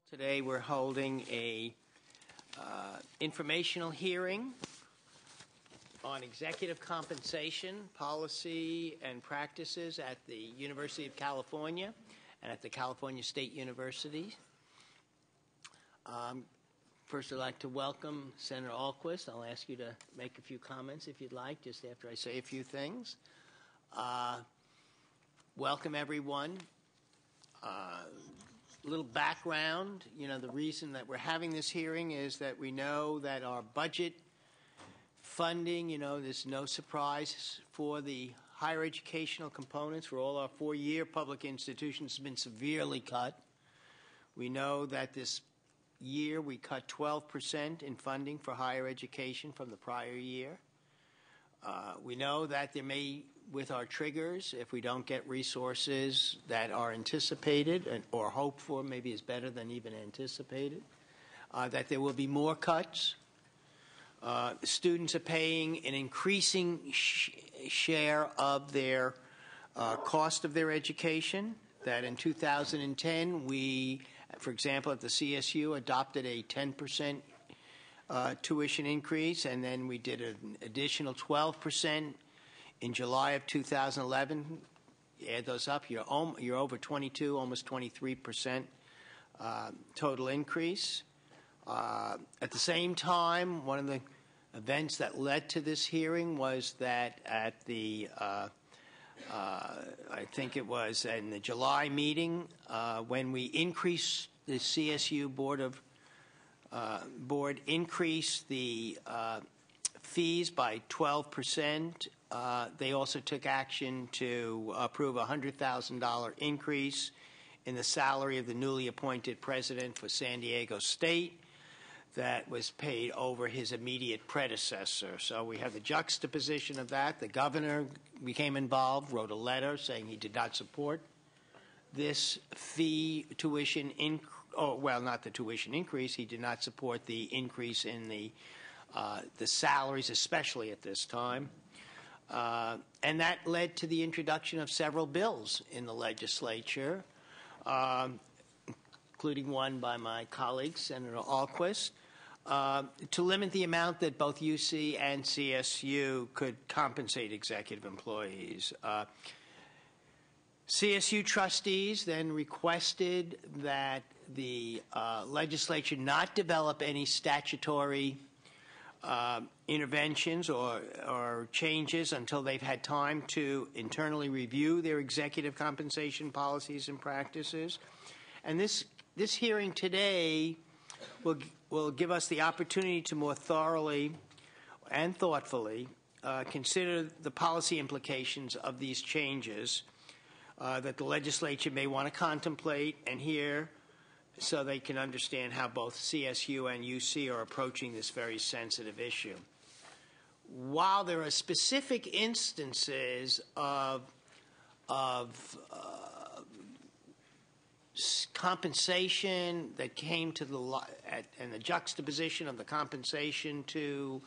Today we're holding a informational hearing on executive compensation policy and practices at the University of California and at the California State University. First, I'd like to welcome Senator Ahlquist. I'll ask you to make a few comments if you'd like, just after I say a few things. Welcome, everyone. A little background, the reason that we're having this hearing is that we know that our budget funding, there's no surprise for the higher educational components for all our four-year public institutions has been severely cut. We know that this year we cut 12% in funding for higher education from the prior year. We know that there may, with our triggers, if we don't get resources that are anticipated or hoped for, maybe is better than even anticipated, that there will be more cuts. Students are paying an increasing share of their cost of their education. That in 2010, we, for example, at the CSU, adopted a 10% tuition increase, and then we did an additional 12% in July of 2011. You add those up, you're over 22, almost 23% total increase. At the same time, one of the events that led to this hearing was that at the I think it was in the July meeting when we increased the CSU board increased the fees by 12%. They also took action to approve a $100,000 increase in the salary of the newly appointed president for San Diego State that was paid over his immediate predecessor. So we have the juxtaposition of that. The governor became involved, wrote a letter saying he did not support this tuition increase. Oh, well, not the tuition increase. He did not support the increase in the salaries, especially at this time. And that led to the introduction of several bills in the legislature, including one by my colleague, Senator Ahlquist, to limit the amount that both UC and CSU could compensate executive employees. CSU trustees then requested that the legislature not develop any statutory interventions or changes until they've had time to internally review their executive compensation policies and practices. And this hearing today will give us the opportunity to more thoroughly and thoughtfully consider the policy implications of these changes that the legislature may want to contemplate and hear so they can understand how both CSU and UC are approaching this very sensitive issue. While there are specific instances of compensation that came to and the juxtaposition of the compensation to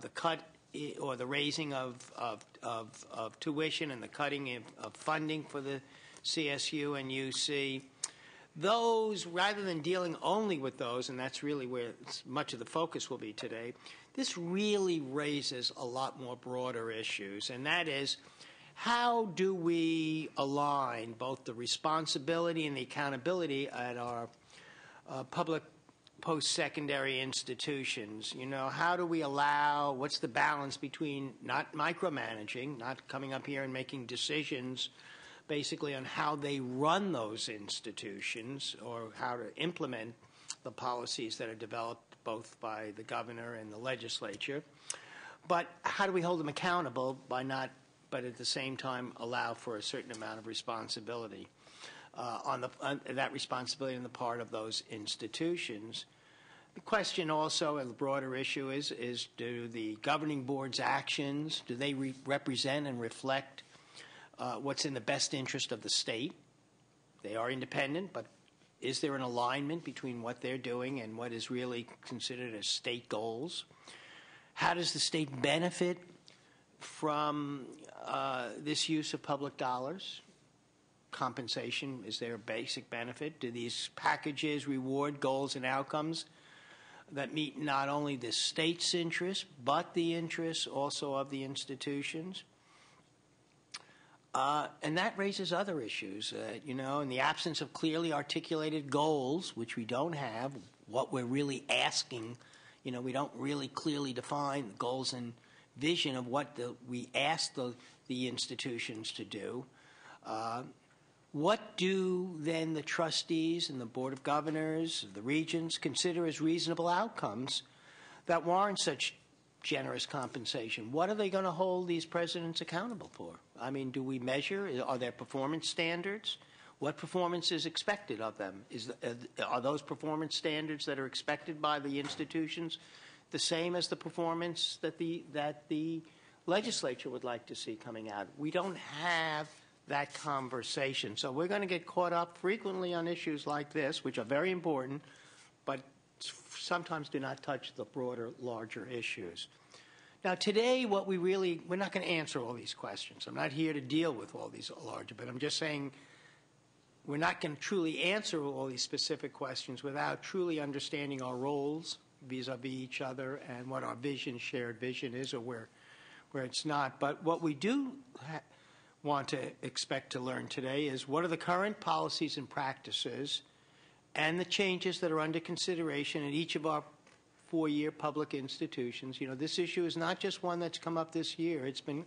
the cut or the raising of tuition and the cutting of funding for the CSU and UC, those, rather than dealing only with those, and that's really where much of the focus will be today, this really raises a lot more broader issues, and that is, how do we align both the responsibility and the accountability at our public post-secondary institutions? How do we what's the balance between not micromanaging, not coming up here and making decisions basically on how they run those institutions or how to implement the policies that are developed both by the governor and the legislature, but how do we hold them accountable but at the same time allow for a certain amount of responsibility on that responsibility on the part of those institutions. The question also, and the broader issue is do the governing board's actions, do they represent and reflect what's in the best interest of the state? They are independent, but is there an alignment between what they're doing and what is really considered as state goals? How does the state benefit from this use of public dollars? compensation? Is there a basic benefit? Do these packages reward goals and outcomes that meet not only the state's interests, but the interests also of the institutions? And that raises other issues. In the absence of clearly articulated goals, which we don't have, what we're really asking, we don't really clearly define the goals and vision of what we ask the institutions to do. What do then the trustees and the Board of Governors, the regents, consider as reasonable outcomes that warrant such generous compensation? What are they going to hold these presidents accountable for? I mean, do we measure? Are there performance standards? What performance is expected of them? Are those performance standards that are expected by the institutions the same as the performance that the legislature would like to see coming out? We don't have that conversation. So we're going to get caught up frequently on issues like this, which are very important, but sometimes do not touch the broader, larger issues. Now, today, we're not going to answer all these questions. I'm not here to deal with all these larger, but I'm just saying we're not going to truly answer all these specific questions without truly understanding our roles vis-a-vis each other and what our shared vision is, or where it's not. But what we do want to expect to learn today is what are the current policies and practices and the changes that are under consideration at each of our 4-year public institutions. This issue is not just one that's come up this year. It's been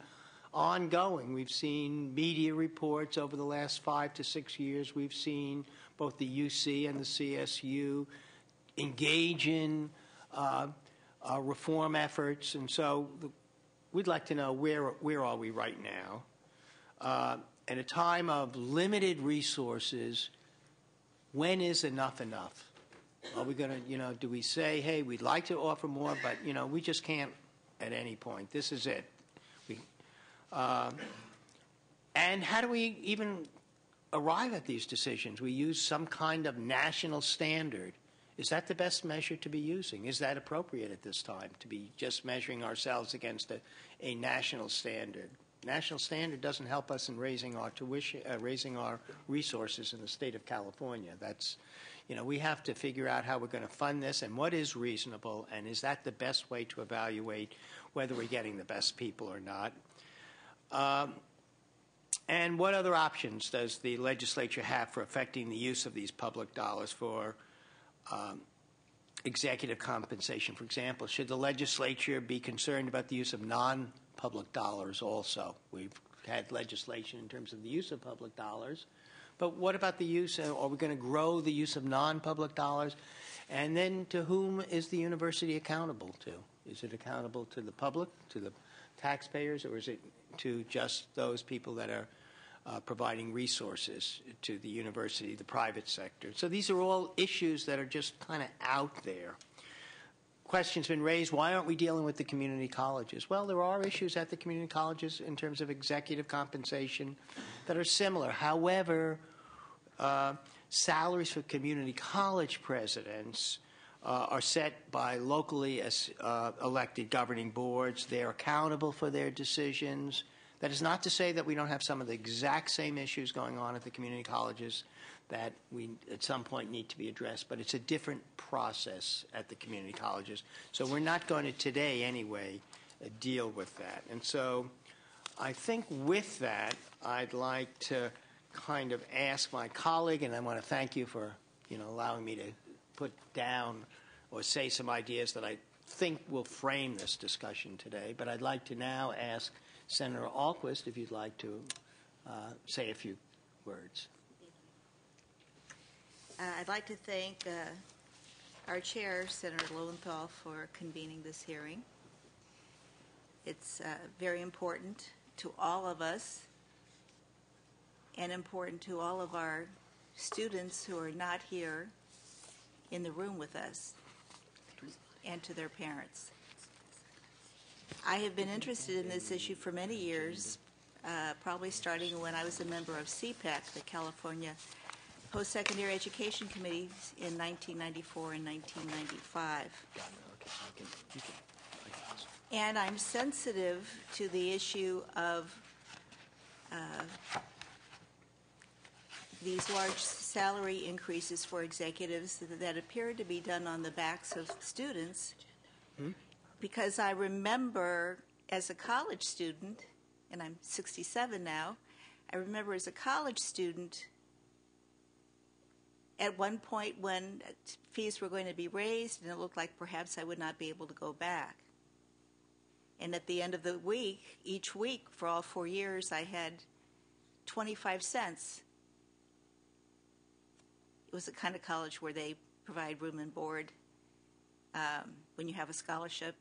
ongoing. We've seen media reports over the last 5 to 6 years. We've seen both the UC and the CSU engage in reform efforts. And so we'd like to know where are we right now. At a time of limited resources, when is enough enough? Are we going to, do we say, hey, we'd like to offer more, but, we just can't at any point. This is it. And how do we even arrive at these decisions? We use some kind of national standard. Is that the best measure to be using? Is that appropriate at this time, to be just measuring ourselves against a national standard? National standard doesn't help us in raising our tuition, raising our resources in the state of California. That's, we have to figure out how we're going to fund this and what is reasonable, and is that the best way to evaluate whether we're getting the best people or not. And what other options does the legislature have for affecting the use of these public dollars for executive compensation? For example, should the legislature be concerned about the use of non-public dollars also? We've had legislation in terms of the use of public dollars, but what about the use? Are we going to grow the use of non-public dollars? And then to whom is the university accountable to? Is it accountable to the public, to the taxpayers, or is it to just those people that are providing resources to the university, the private sector? So these are all issues that are just kind of out there. Questions been raised, why aren't we dealing with the community colleges? Well, there are issues at the community colleges in terms of executive compensation that are similar. However, salaries for community college presidents are set by locally elected governing boards. They're accountable for their decisions. That is not to say that we don't have some of the exact same issues going on at the community colleges that we at some point need to be addressed, but it's a different process at the community colleges. So we're not going to today anyway deal with that. And so I think with that, I'd like to kind of ask my colleague, and I want to thank you for allowing me to put down or say some ideas that I think will frame this discussion today. But I'd like to now ask Senator Ahlquist if you'd like to say a few words. I'd like to thank our chair, Senator Lowenthal, for convening this hearing. It's very important to all of us and important to all of our students who are not here in the room with us, and to their parents. I have been interested in this issue for many years, probably starting when I was a member of CPEC, the California Post-Secondary Education Committee, in 1994 and 1995. And I'm sensitive to the issue of these large salary increases for executives that appear to be done on the backs of students, because I remember as a college student, and I'm 67 now, I remember as a college student at one point when fees were going to be raised and it looked like perhaps I would not be able to go back. And at the end of the week, each week for all 4 years, I had 25 cents. It was the kind of college where they provide room and board when you have a scholarship.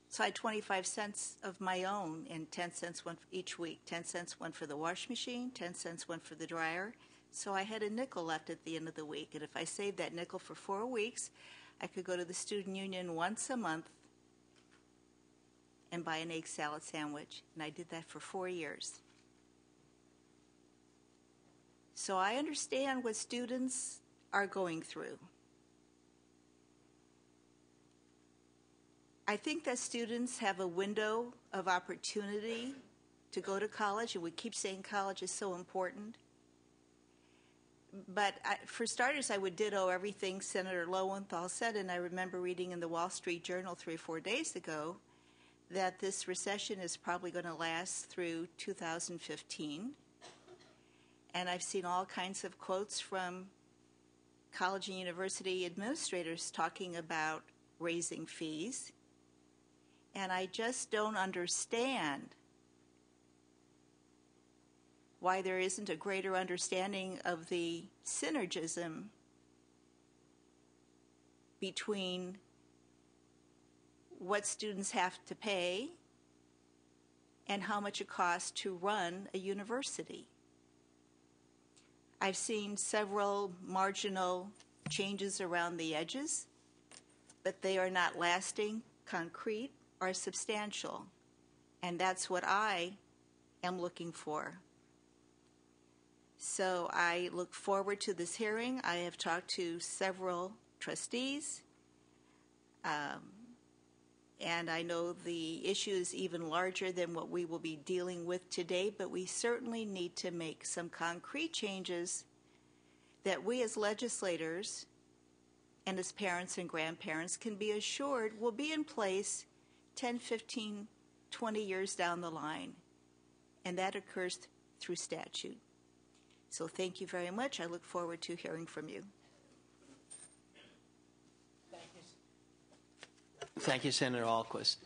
So I had 25 cents of my own, and 10 cents went each week. 10 cents went for the wash machine, 10 cents went for the dryer. So I had a nickel left at the end of the week. And if I saved that nickel for 4 weeks, I could go to the student union once a month and buy an egg salad sandwich. And I did that for 4 years. So I understand what students are going through. I think that students have a window of opportunity to go to college, and we keep saying college is so important. But for starters, I would ditto everything Senator Lowenthal said, and I remember reading in the Wall Street Journal 3 or 4 days ago that this recession is probably going to last through 2015. And I've seen all kinds of quotes from college and university administrators talking about raising fees. And I just don't understand why there isn't a greater understanding of the synergism between what students have to pay and how much it costs to run a university. I've seen several marginal changes around the edges, but they are not lasting, concrete, or substantial. And that's what I am looking for. So I look forward to this hearing. I have talked to several trustees, and I know the issue is even larger than what we will be dealing with today, but we certainly need to make some concrete changes that we as legislators and as parents and grandparents can be assured will be in place 10, 15, 20 years down the line. And that occurs through statute. So thank you very much. I look forward to hearing from you. Thank you, Senator Ahlquist.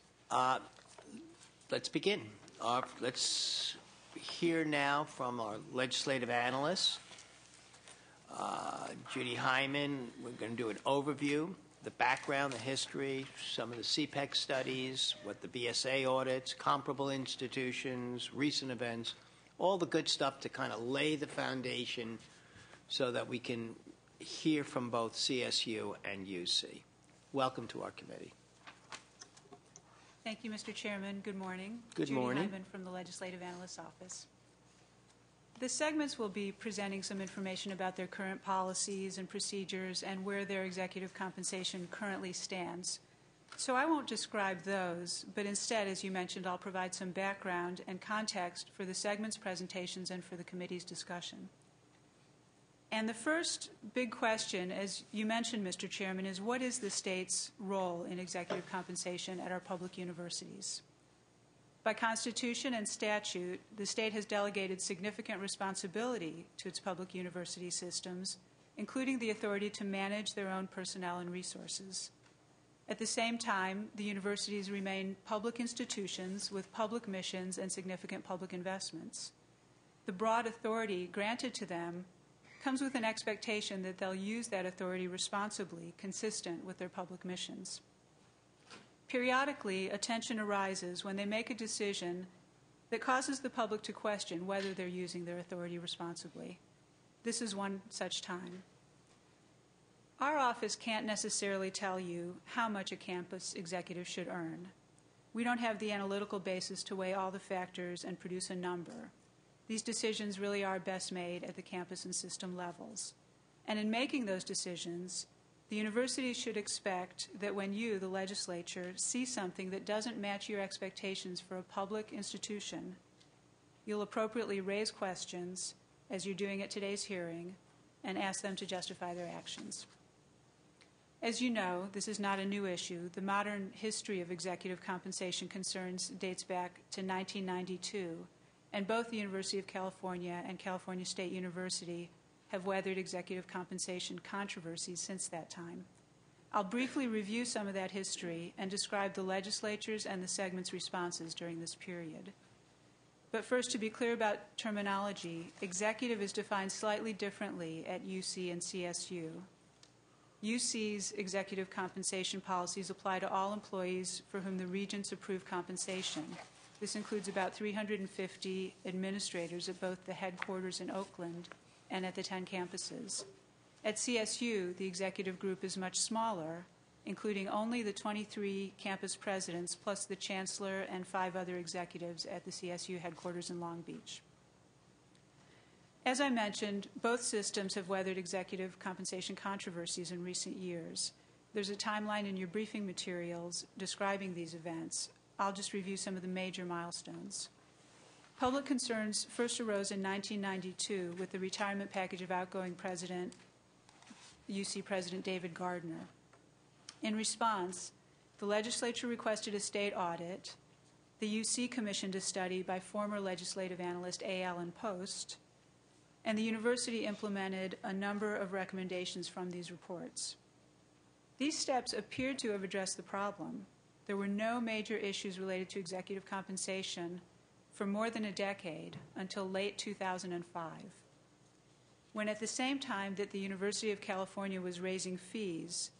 Let's begin. Let's hear now from our legislative analysts. Judy Hyman, we're going to do an overview, the background, the history, some of the CPEC studies, what the BSA audits, comparable institutions, recent events, all the good stuff to kind of lay the foundation so that we can hear from both CSU and UC. Welcome to our committee. Thank you, Mr. Chairman. Good morning. Good morning. Judy Hyman from the Legislative Analyst's Office. The segments will be presenting some information about their current policies and procedures and where their executive compensation currently stands. So I won't describe those, but instead, as you mentioned, I'll provide some background and context for the segment's presentations and for the committee's discussion. And the first big question, as you mentioned, Mr. Chairman, is what is the state's role in executive compensation at our public universities? By Constitution and statute, the state has delegated significant responsibility to its public university systems, including the authority to manage their own personnel and resources. At the same time, the universities remain public institutions with public missions and significant public investments. The broad authority granted to them comes with an expectation that they'll use that authority responsibly, consistent with their public missions. Periodically, a tension arises when they make a decision that causes the public to question whether they're using their authority responsibly. This is one such time. Our office can't necessarily tell you how much a campus executive should earn. We don't have the analytical basis to weigh all the factors and produce a number. These decisions really are best made at the campus and system levels. And in making those decisions, the university should expect that when you, the legislature, see something that doesn't match your expectations for a public institution, you'll appropriately raise questions as you're doing at today's hearing, and ask them to justify their actions. As you know, this is not a new issue. The modern history of executive compensation concerns dates back to 1992, and both the University of California and California State University have weathered executive compensation controversies since that time. I'll briefly review some of that history and describe the legislatures and the segment's responses during this period. But first, to be clear about terminology, executive is defined slightly differently at UC and CSU. UC's executive compensation policies apply to all employees for whom the regents approve compensation. This includes about 350 administrators at both the headquarters in Oakland and at the 10 campuses. At CSU, the executive group is much smaller, including only the 23 campus presidents plus the chancellor and 5 other executives at the CSU headquarters in Long Beach. As I mentioned, both systems have weathered executive compensation controversies in recent years. There's a timeline in your briefing materials describing these events. I'll just review some of the major milestones. Public concerns first arose in 1992 with the retirement package of outgoing UC President David Gardner. In response, the legislature requested a state audit. The UC commissioned a study by former legislative analyst A. Allen Post, and the university implemented a number of recommendations from these reports. These steps appeared to have addressed the problem. There were no major issues related to executive compensation for more than a decade until late 2005, when at the same time that the University of California was raising fees,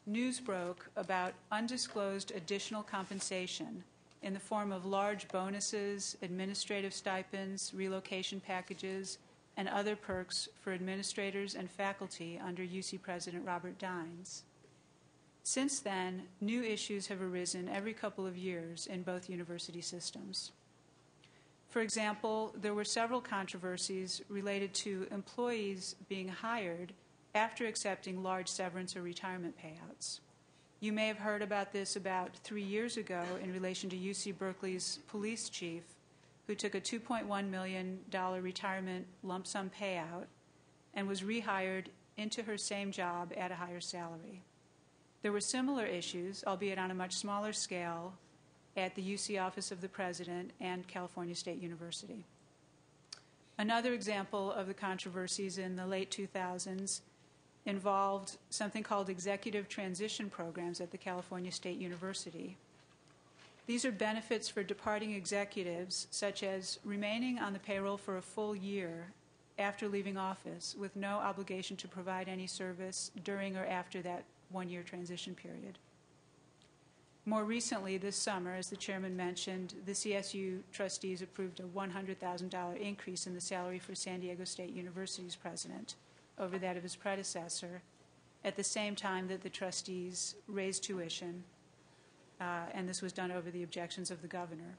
news broke about undisclosed additional compensation in the form of large bonuses, administrative stipends, relocation packages, and other perks for administrators and faculty under UC President Robert Dines. Since then, new issues have arisen every couple of years in both university systems. For example, there were several controversies related to employees being hired after accepting large severance or retirement payouts. You may have heard about this about 3 years ago in relation to UC Berkeley's police chief, who took a $2.1 million retirement lump sum payout and was rehired into her same job at a higher salary. There were similar issues, albeit on a much smaller scale, at the UC Office of the President and California State University. Another example of the controversies in the late 2000s involved something called executive transition programs at the California State University. These are benefits for departing executives, such as remaining on the payroll for a full year after leaving office with no obligation to provide any service during or after that one-year transition period. More recently, this summer, as the chairman mentioned, the CSU trustees approved a $100,000 increase in the salary for San Diego State University's president over that of his predecessor, at the same time that the trustees raised tuition, and this was done over the objections of the governor.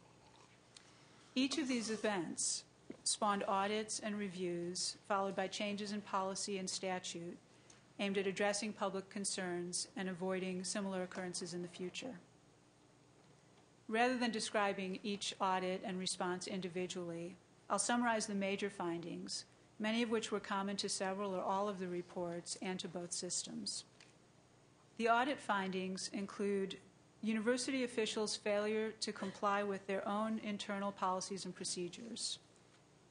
Each of these events spawned audits and reviews, followed by changes in policy and statute aimed at addressing public concerns and avoiding similar occurrences in the future. Rather than describing each audit and response individually, I'll summarize the major findings, many of which were common to several or all of the reports and to both systems. The audit findings include university officials' failure to comply with their own internal policies and procedures,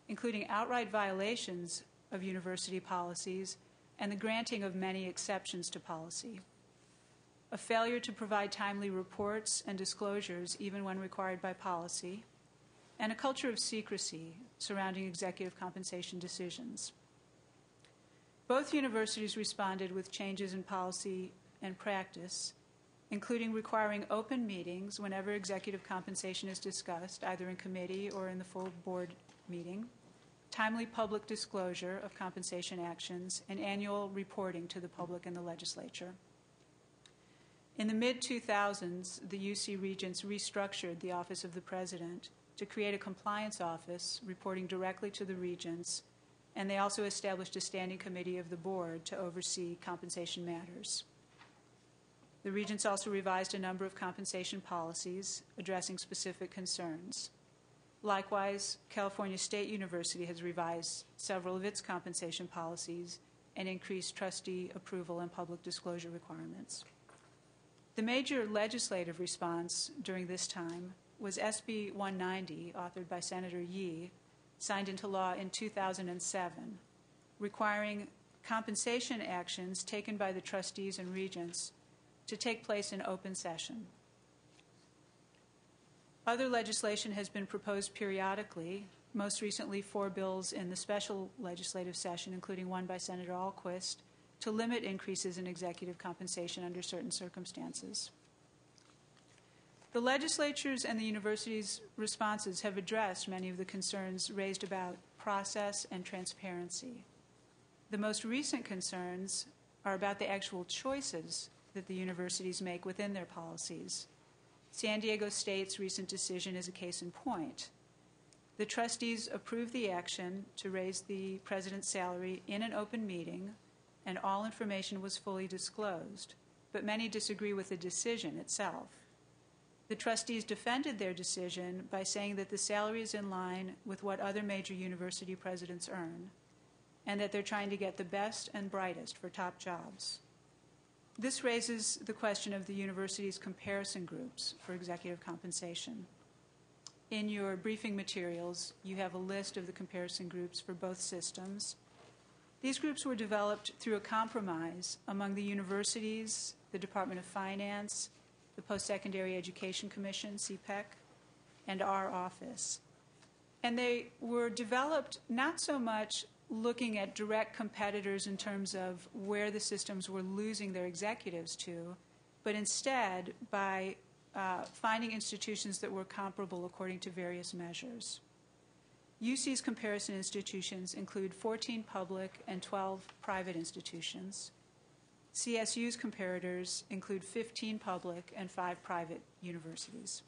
including outright violations of university policies and the granting of many exceptions to policy, a failure to provide timely reports and disclosures even when required by policy, and a culture of secrecy surrounding executive compensation decisions. Both universities responded with changes in policy and practice, including requiring open meetings whenever executive compensation is discussed, either in committee or in the full board meeting, timely public disclosure of compensation actions, and annual reporting to the public and the legislature. In the mid-2000s, the UC Regents restructured the Office of the President to create a compliance office reporting directly to the Regents, and they also established a standing committee of the board to oversee compensation matters. The Regents also revised a number of compensation policies addressing specific concerns. Likewise, California State University has revised several of its compensation policies and increased trustee approval and public disclosure requirements. The major legislative response during this time was SB 190, authored by Senator Yee, signed into law in 2007, requiring compensation actions taken by the trustees and regents to take place in open session. Other legislation has been proposed periodically, most recently 4 bills in the special legislative session, including one by Senator Alquist, to limit increases in executive compensation under certain circumstances. The legislatures and the university's responses have addressed many of the concerns raised about process and transparency. The most recent concerns are about the actual choices that the universities make within their policies. San Diego State's recent decision is a case in point. The trustees approved the action to raise the president's salary in an open meeting, and all information was fully disclosed, but many disagree with the decision itself. The trustees defended their decision by saying that the salary is in line with what other major university presidents earn, and that they're trying to get the best and brightest for top jobs. This raises the question of the university's comparison groups for executive compensation. In your briefing materials, you have a list of the comparison groups for both systems. These groups were developed through a compromise among the universities, the Department of Finance, the Post-Secondary Education Commission, CPEC, and our office. And they were developed not so much looking at direct competitors in terms of where the systems were losing their executives to, but instead by finding institutions that were comparable according to various measures. UC's comparison institutions include 14 public and 12 private institutions. CSU's comparators include 15 public and 5 private universities.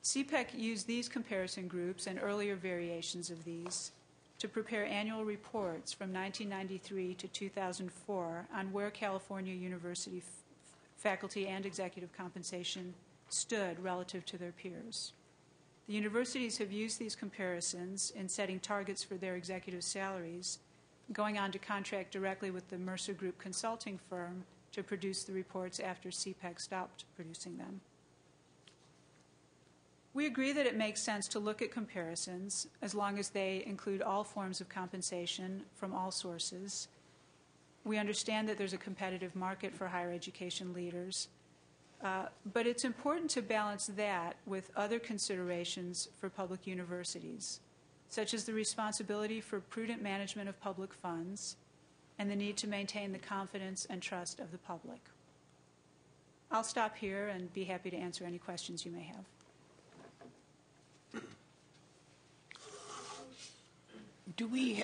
CPEC used these comparison groups and earlier variations of these to prepare annual reports from 1993 to 2004 on where California university faculty and executive compensation stood relative to their peers. The universities have used these comparisons in setting targets for their executive salaries, going on to contract directly with the Mercer Group consulting firm to produce the reports after CPEC stopped producing them. We agree that it makes sense to look at comparisons as long as they include all forms of compensation from all sources. We understand that there's a competitive market for higher education leaders, but it's important to balance that with other considerations for public universities, such as the responsibility for prudent management of public funds and the need to maintain the confidence and trust of the public. I'll stop here and be happy to answer any questions you may have. Do we,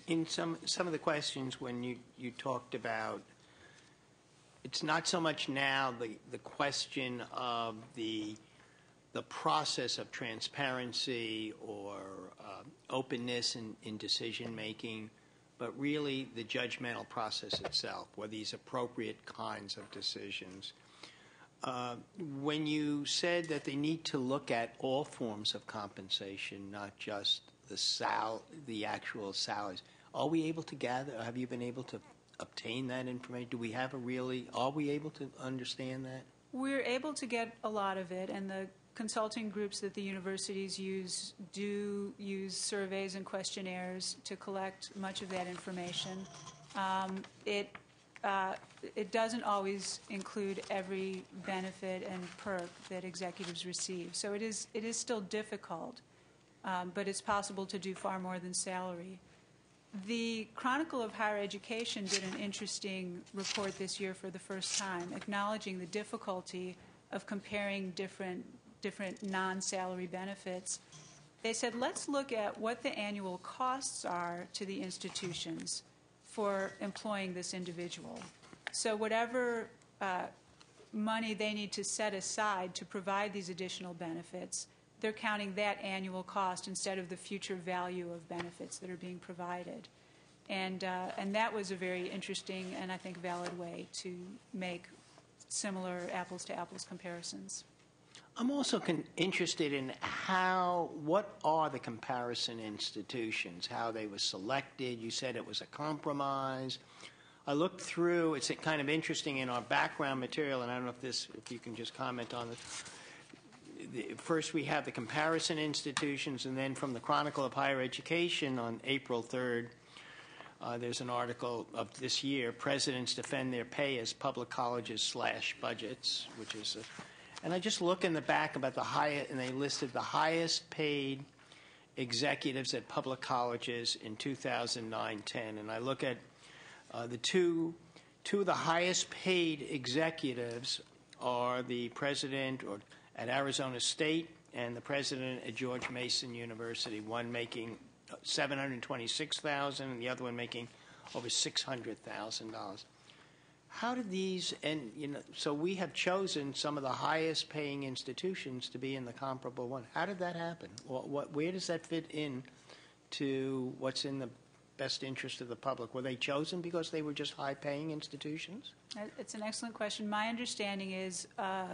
in some of the questions when you talked about, it's not so much now the question of the process of transparency or openness in decision making, but really the judgmental process itself, or these appropriate kinds of decisions. When you said that they need to look at all forms of compensation, not just the actual salaries, are we able to gather? Have you been able to obtain that information? Do we have are we able to understand that? We're able to get a lot of it, and the consulting groups that the universities use do use surveys and questionnaires to collect much of that information. It doesn't always include every benefit and perk that executives receive. So it is still difficult, but it's possible to do far more than salary. The Chronicle of Higher Education did an interesting report this year for the first time, acknowledging the difficulty of comparing different non-salary benefits. They said, let's look at what the annual costs are to the institutions for employing this individual. So whatever money they need to set aside to provide these additional benefits, they're counting that annual cost instead of the future value of benefits that are being provided. And that was a very interesting and I think valid way to make similar apples-to-apples comparisons. I'm also interested in what are the comparison institutions, how they were selected. You said it was a compromise. I looked through, it's kind of interesting in our background material, and I don't know if you can just comment on it. First, we have the comparison institutions, and then from the Chronicle of Higher Education on April 3rd, there's an article of this year, Presidents Defend Their Pay as Public Colleges / Budgets, which is and I just look in the back about the highest, and they listed the highest paid executives at public colleges in 2009-10, and I look at the two of the highest paid executives are the president at Arizona State and the president at George Mason University, one making $726,000 and the other one making over $600,000. How did these, and so we have chosen some of the highest paying institutions to be in the comparable one. How did that happen? Where does that fit in to what's in the best interest of the public? Were they chosen because they were just high paying institutions? It's an excellent question. My understanding is a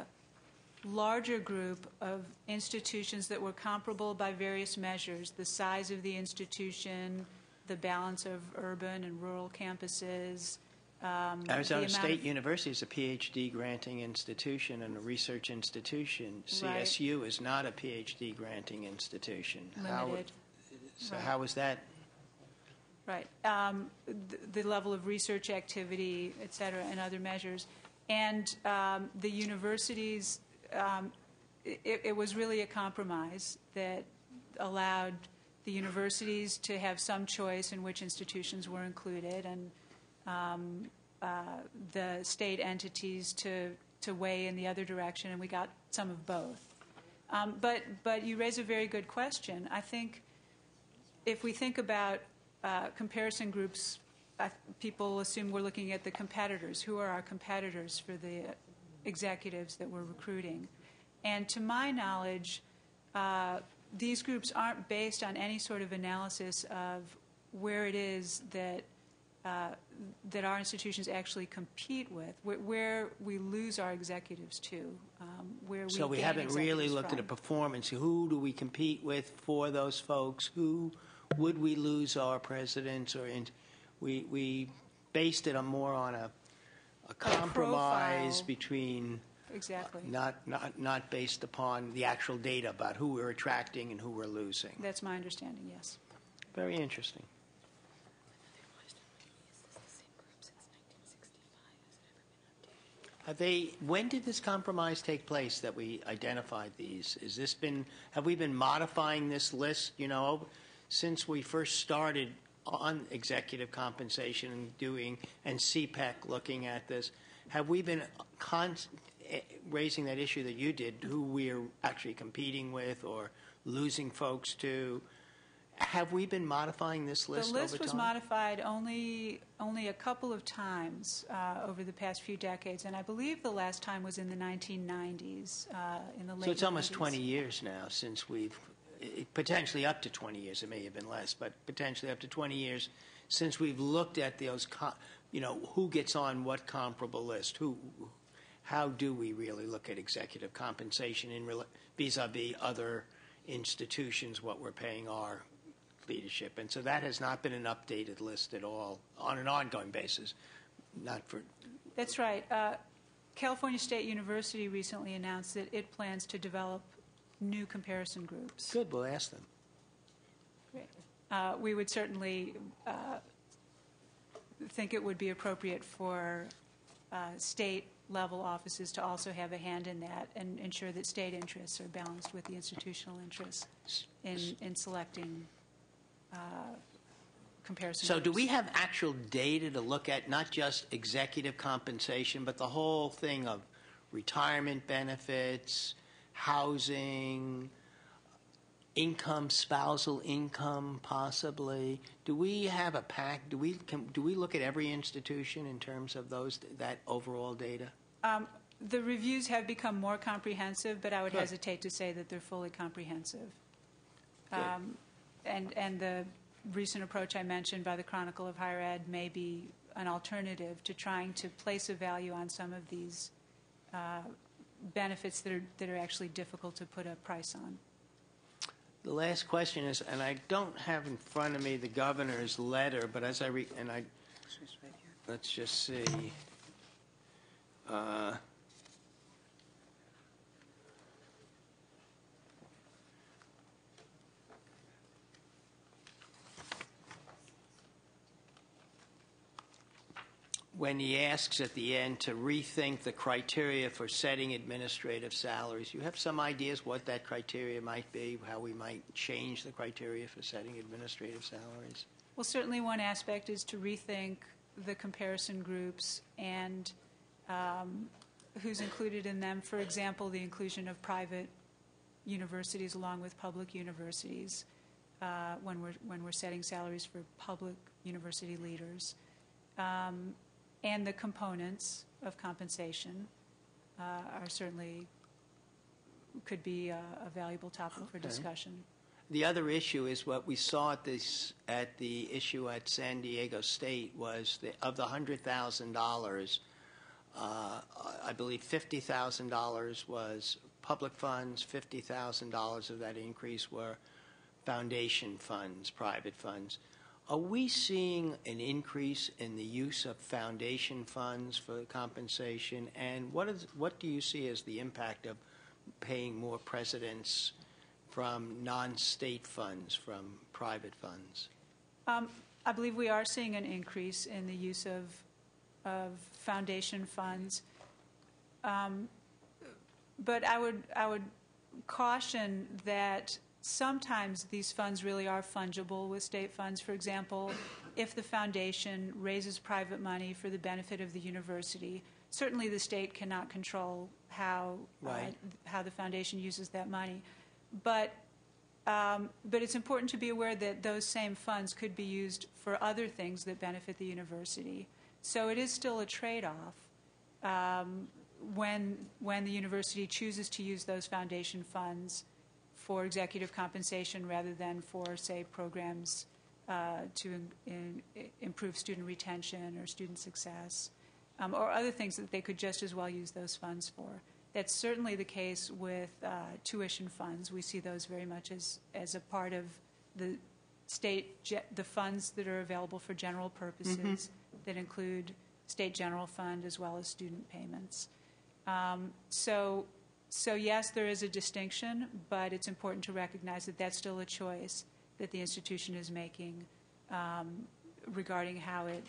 larger group of institutions that were comparable by various measures, the size of the institution, the balance of urban and rural campuses. Arizona State University is a PhD granting institution and a research institution. Right. CSU is not a PhD granting institution. Limited. How was that? Right. The level of research activity, et cetera, and other measures. And the universities, it was really a compromise that allowed the universities to have some choice in which institutions were included, and the state entities to weigh in the other direction, and we got some of both. But you raise a very good question. I think if we think about comparison groups, people assume we're looking at the competitors. Who are our competitors for the executives that we're recruiting? And to my knowledge, these groups aren't based on any sort of analysis of where it is that our institutions actually compete with, where we lose our executives to, where we So we gain haven't really executives looked from. at a performance. Who do we compete with for those folks? Who would we lose our presidents? We based it more on a compromise profile. between Exactly. not based upon the actual data about who we're attracting and who we're losing. That's my understanding, yes. Very interesting. When did this compromise take place that we identified these? Have we been modifying this list, since we first started on executive compensation and CPEC looking at this? Have we been raising that issue that you did, who we're actually competing with or losing folks to? Have we been modifying this list over time? The list was modified only a couple of times over the past few decades, and I believe the last time was in the 1990s, in the late 90s. So it's almost 20 years now since we've, potentially up to 20 years, it may have been less, but potentially up to 20 years since we've looked at those, who gets on what comparable list, how do we really look at executive compensation vis-a-vis other institutions, what we're paying our leadership. And so that has not been an updated list at all on an ongoing basis. That's right. California State University recently announced that it plans to develop new comparison groups. Good, we'll ask them. Great. We would certainly think it would be appropriate for state-level offices to also have a hand in that and ensure that state interests are balanced with the institutional interests in selecting comparison So groups. do we have actual data to look at, not just executive compensation, but the whole thing of retirement benefits, housing, income, spousal income, possibly? Do we have a pack? Do we look at every institution in terms of that overall data? The reviews have become more comprehensive, but I would Good. hesitate to say that they're fully comprehensive. Good. And the recent approach I mentioned by the Chronicle of Higher Ed may be an alternative to trying to place a value on some of these benefits that are actually difficult to put a price on. The last question is, and I don't have in front of me the governor's letter, but as I read, and I, let's just see. When he asks at the end to rethink the criteria for setting administrative salaries, you have some ideas what that criteria might be, how we might change the criteria for setting administrative salaries? Well, certainly one aspect is to rethink the comparison groups and who's included in them. For example, the inclusion of private universities along with public universities when we're setting salaries for public university leaders. And the components of compensation are certainly could be a valuable topic for discussion. The other issue is what we saw at the issue at San Diego State was of the $100,000, I believe $50,000 was public funds, $50,000 of that increase were foundation funds, private funds. Are we seeing an increase in the use of foundation funds for compensation? And what do you see as the impact of paying more presidents from non-state funds, from private funds? I believe we are seeing an increase in the use of foundation funds. But I would caution that sometimes these funds really are fungible with state funds. For example, if the foundation raises private money for the benefit of the university, certainly the state cannot control how the foundation uses that money. But it's important to be aware that those same funds could be used for other things that benefit the university. So it is still a trade-off when the university chooses to use those foundation funds for executive compensation rather than for, say, programs to improve student retention or student success, or other things that they could just as well use those funds for. That's certainly the case with tuition funds. We see those very much as a part of the the funds that are available for general purposes that include state general fund as well as student payments. So yes, there is a distinction, but it's important to recognize that that's still a choice that the institution is making regarding how it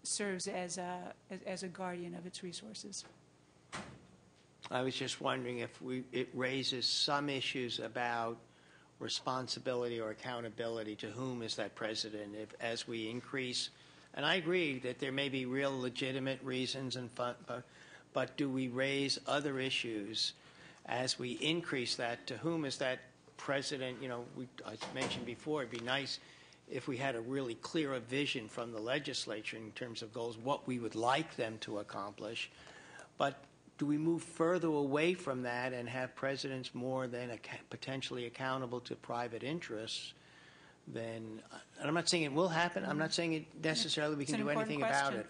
serves as a guardian of its resources. I was just wondering if it raises some issues about responsibility or accountability. To whom is that president? If as we increase, and I agree that there may be real legitimate reasons and but do we raise other issues as we increase that? To whom is that president? You know, I mentioned before, it'd be nice if we had a really clearer vision from the legislature in terms of goals, what we would like them to accomplish. But do we move further away from that and have presidents more than potentially accountable to private interests? Then, and I'm not saying it will happen. I'm not saying it necessarily we can do anything about it.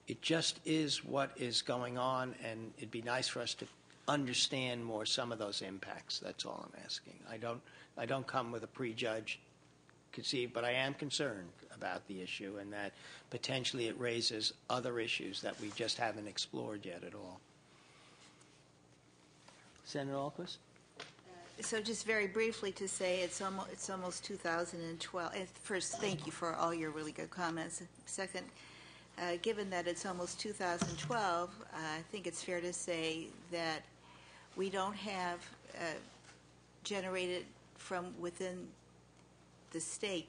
It just is what is going on, and it'd be nice for us to understand more some of those impacts. That's all I'm asking. I don't come with a prejudged conceit, but I am concerned about the issue and that potentially it raises other issues that we just haven't explored yet at all. Senator Ahlquist? So just very briefly to say it's almost 2012. First, thank you for all your really good comments. Second, given that it's almost 2012, I think it's fair to say that we don't have generated from within the state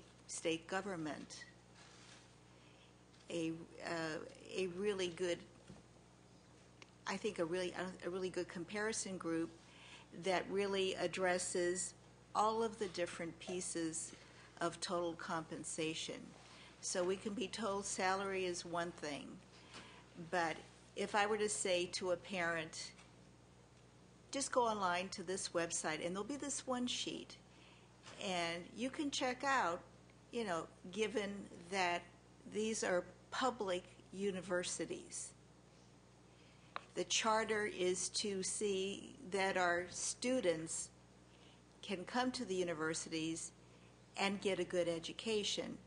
government a really good, I think a really good comparison group that really addresses all of the different pieces of total compensation. So we can be told salary is one thing, but if I were to say to a parent, just go online to this website and there'll be this one sheet and you can check out, you know, given that these are public universities, The charter is to see that our students can come to the universities and get a good education.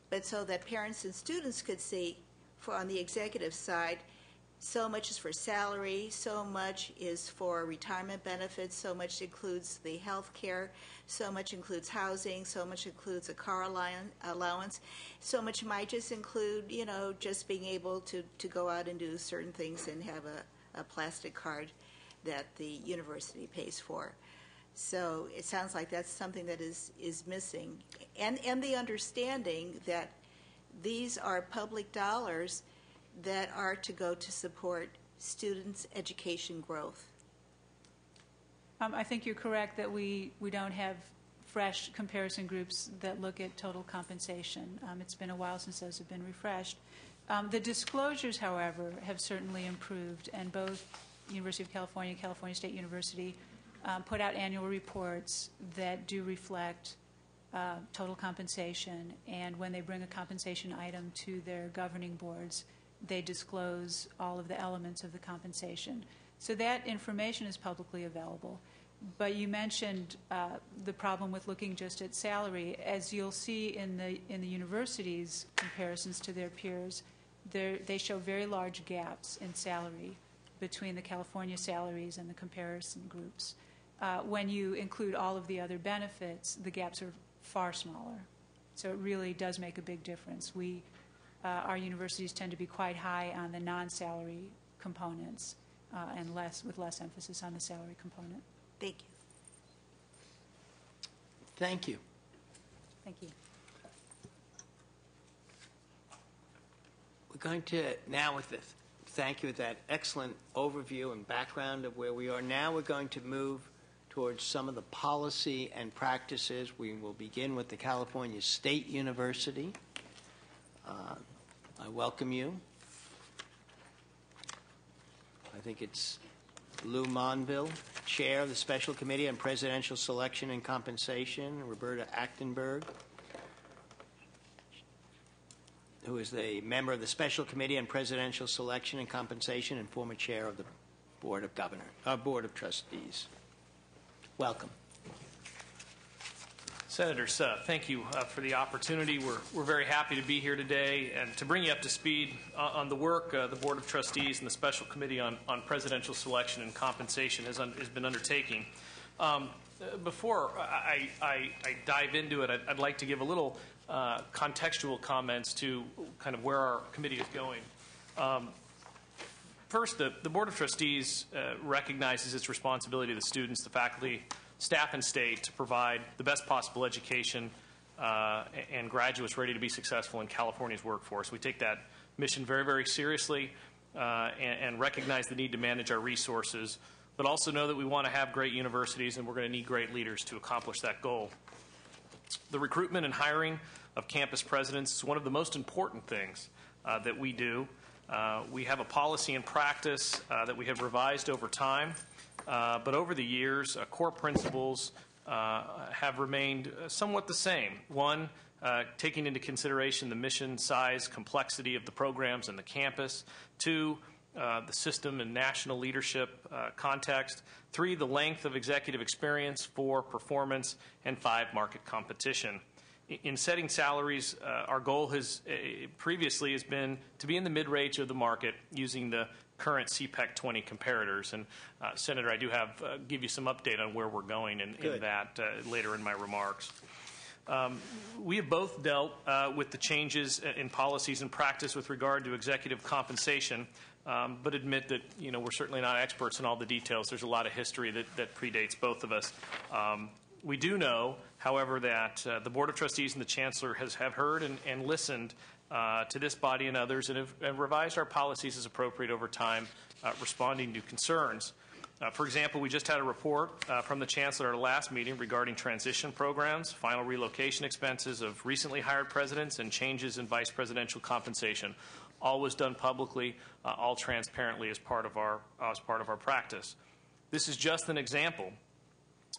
But so that parents and students could see, on the executive side, so much is for salary, so much is for retirement benefits, so much includes the health care, so much includes housing, so much includes a car allowance, so much might just include, just being able to go out and do certain things and have a plastic card that the university pays for. So it sounds like that's something that is missing. And the understanding that these are public dollars that are to go to support students' education growth. I think you're correct that we don't have fresh comparison groups that look at total compensation. It's been a while since those have been refreshed. The disclosures, however, have certainly improved, and both University of California and California State University put out annual reports that do reflect total compensation, and when they bring a compensation item to their governing boards, they disclose all of the elements of the compensation. So that information is publicly available. But you mentioned the problem with looking just at salary. As you'll see in the universities' comparisons to their peers, they show very large gaps in salary between the California salaries and the comparison groups. When you include all of the other benefits, the gaps are far smaller. So it really does make a big difference. Our universities tend to be quite high on the non-salary components and with less emphasis on the salary component. Thank you. Thank you. Thank you. We're going to now, thank you for that excellent overview and background of where we are. Now we're going to move towards some of the policy and practices. We will begin with the California State University. I welcome you. I think it's Lou Monville, Chair of the Special Committee on Presidential Selection and Compensation, Roberta Achtenberg, who is the member of the Special Committee on Presidential Selection and Compensation and former Chair of the Board of Trustees. Welcome. Senators, thank you for the opportunity. We're very happy to be here today and to bring you up to speed on the work the Board of Trustees and the Special Committee on Presidential Selection and Compensation has been undertaking. Before I dive into it, I'd like to give a little contextual comments to kind of where our committee is going. First, the Board of Trustees recognizes its responsibility to the students, the faculty, staff, and state to provide the best possible education and graduates ready to be successful in California's workforce. We take that mission very, very seriously and recognize the need to manage our resources, but also know that we want to have great universities and we're going to need great leaders to accomplish that goal. The recruitment and hiring of campus presidents is one of the most important things that we do. We have a policy and practice that we have revised over time. But over the years, core principles have remained somewhat the same. One, taking into consideration the mission, size, complexity of the programs and the campus. Two, the system and national leadership context. Three, the length of executive experience. Four, performance. And five, market competition. In setting salaries, our goal has previously has been to be in the mid-range of the market using the current CPEC 20 comparators. And Senator, I do give you some update on where we're going in that later in my remarks. We have both dealt with the changes in policies and practice with regard to executive compensation, but admit that we're certainly not experts in all the details. There's a lot of history that predates both of us. We do know, however, that the Board of Trustees and the Chancellor have heard and listened to this body and others and have revised our policies as appropriate over time, responding to concerns. For example, we just had a report from the Chancellor at our last meeting regarding transition programs, final relocation expenses of recently hired presidents, and changes in vice presidential compensation. All was done publicly, all transparently as part of our practice. This is just an example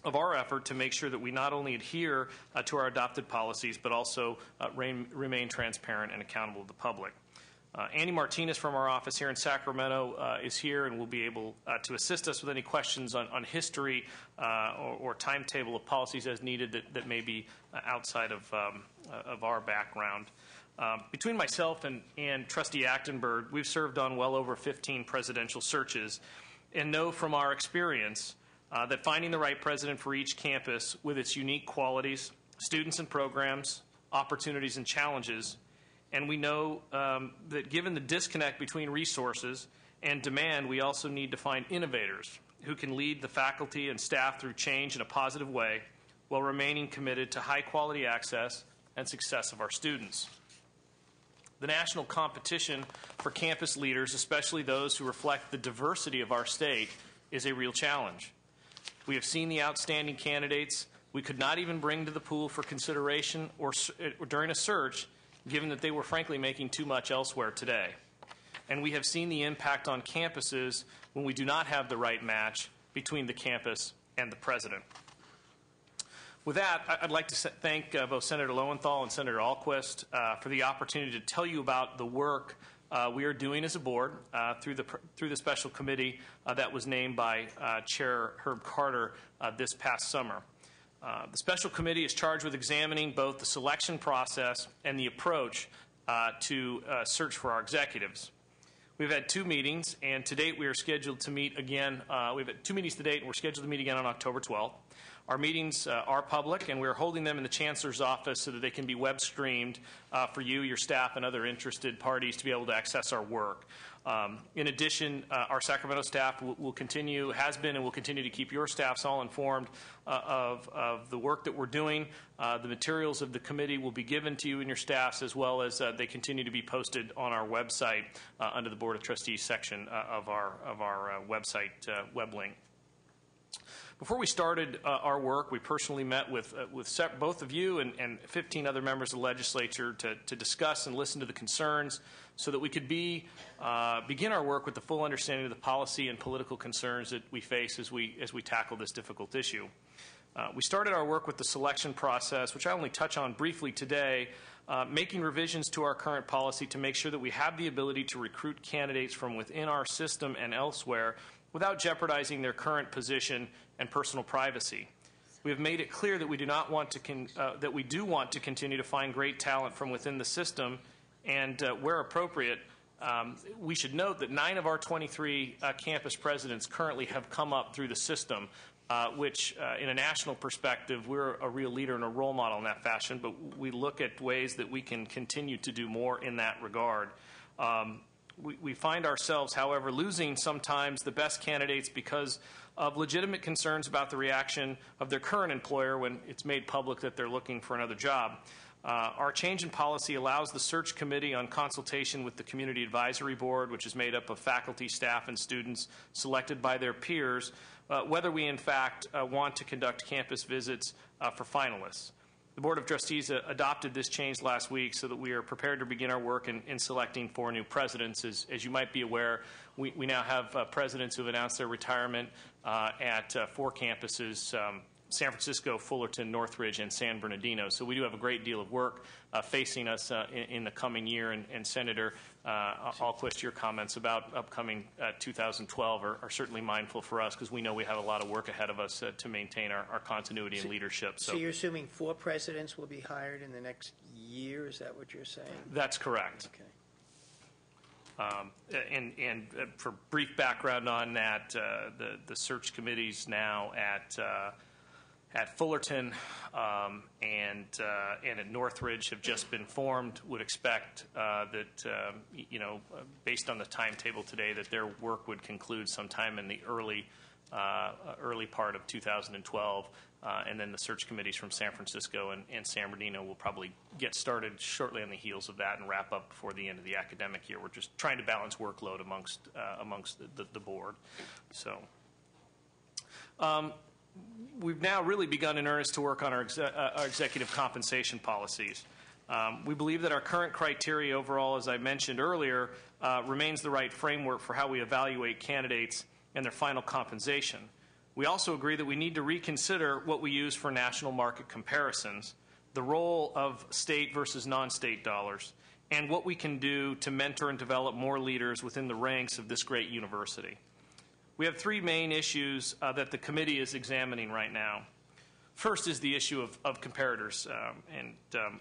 of our effort to make sure that we not only adhere to our adopted policies, but also remain transparent and accountable to the public. Andy Martinez from our office here in Sacramento is here and will be able to assist us with any questions on history or timetable of policies as needed that may be outside of our background. Between myself and Trustee Achtenberg, we've served on well over 15 presidential searches and know from our experience that finding the right president for each campus with its unique qualities, students and programs, opportunities and challenges, and we know that given the disconnect between resources and demand, we also need to find innovators who can lead the faculty and staff through change in a positive way while remaining committed to high-quality access and success of our students. The national competition for campus leaders, especially those who reflect the diversity of our state, is a real challenge. We have seen the outstanding candidates we could not even bring to the pool for consideration or during a search, given that they were frankly making too much elsewhere today. And we have seen the impact on campuses when we do not have the right match between the campus and the president. With that, I'd like to thank both Senator Lowenthal and Senator Ahlquist for the opportunity to tell you about the work we are doing as a board through the special committee that was named by Chair Herb Carter this past summer. The special committee is charged with examining both the selection process and the approach to search for our executives. We've had 2 meetings, and to date we are scheduled to meet again. We've had 2 meetings to date, and we're scheduled to meet again on October 12th. Our meetings are public, and we're holding them in the Chancellor's office so that they can be web streamed for you, your staff, and other interested parties to be able to access our work. In addition, our Sacramento staff will continue, has been and will continue to keep your staffs all informed of the work that we're doing. The materials of the committee will be given to you and your staffs, as well as they continue to be posted on our website under the Board of Trustees section of our website web link. Before we started our work, we personally met with both of you and 15 other members of the legislature to discuss and listen to the concerns so that we could begin our work with the full understanding of the policy and political concerns that we face as we tackle this difficult issue. We started our work with the selection process, which I only touch on briefly today, making revisions to our current policy to make sure that we have the ability to recruit candidates from within our system and elsewhere without jeopardizing their current position and personal privacy. We have made it clear that we do not want to that we do want to continue to find great talent from within the system, and where appropriate, we should note that 9 of our 23 campus presidents currently have come up through the system, which in a national perspective, we're a real leader and a role model in that fashion, but we look at ways that we can continue to do more in that regard. We find ourselves, however, losing sometimes the best candidates because of legitimate concerns about the reaction of their current employer when it's made public that they're looking for another job. Our change in policy allows the search committee, on consultation with the Community Advisory Board, which is made up of faculty, staff, and students selected by their peers, whether we in fact want to conduct campus visits for finalists. The Board of Trustees adopted this change last week so that we are prepared to begin our work in selecting 4 new presidents. As you might be aware, we now have presidents who have announced their retirement at 4 campuses, San Francisco, Fullerton, Northridge, and San Bernardino. So we do have a great deal of work facing us in the coming year. And Senator Ahlquist, your comments about upcoming 2012 are certainly mindful for us because we know we have a lot of work ahead of us to maintain our continuity and leadership. So you're assuming 4 presidents will be hired in the next year? Is that what you're saying? That's correct. Okay. And for brief background on that, the search committees now at Fullerton and at Northridge have just been formed. Would expect that based on the timetable today, that their work would conclude sometime in the early part of 2012. And then the search committees from San Francisco and San Bernardino will probably get started shortly on the heels of that and wrap up before the end of the academic year. We're just trying to balance workload amongst the board. So we've now really begun in earnest to work on our executive compensation policies. We believe that our current criteria overall, as I mentioned earlier, remains the right framework for how we evaluate candidates and their final compensation. We also agree that we need to reconsider what we use for national market comparisons, the role of state versus non-state dollars, and what we can do to mentor and develop more leaders within the ranks of this great university. We have three main issues that the committee is examining right now. First is the issue of comparators.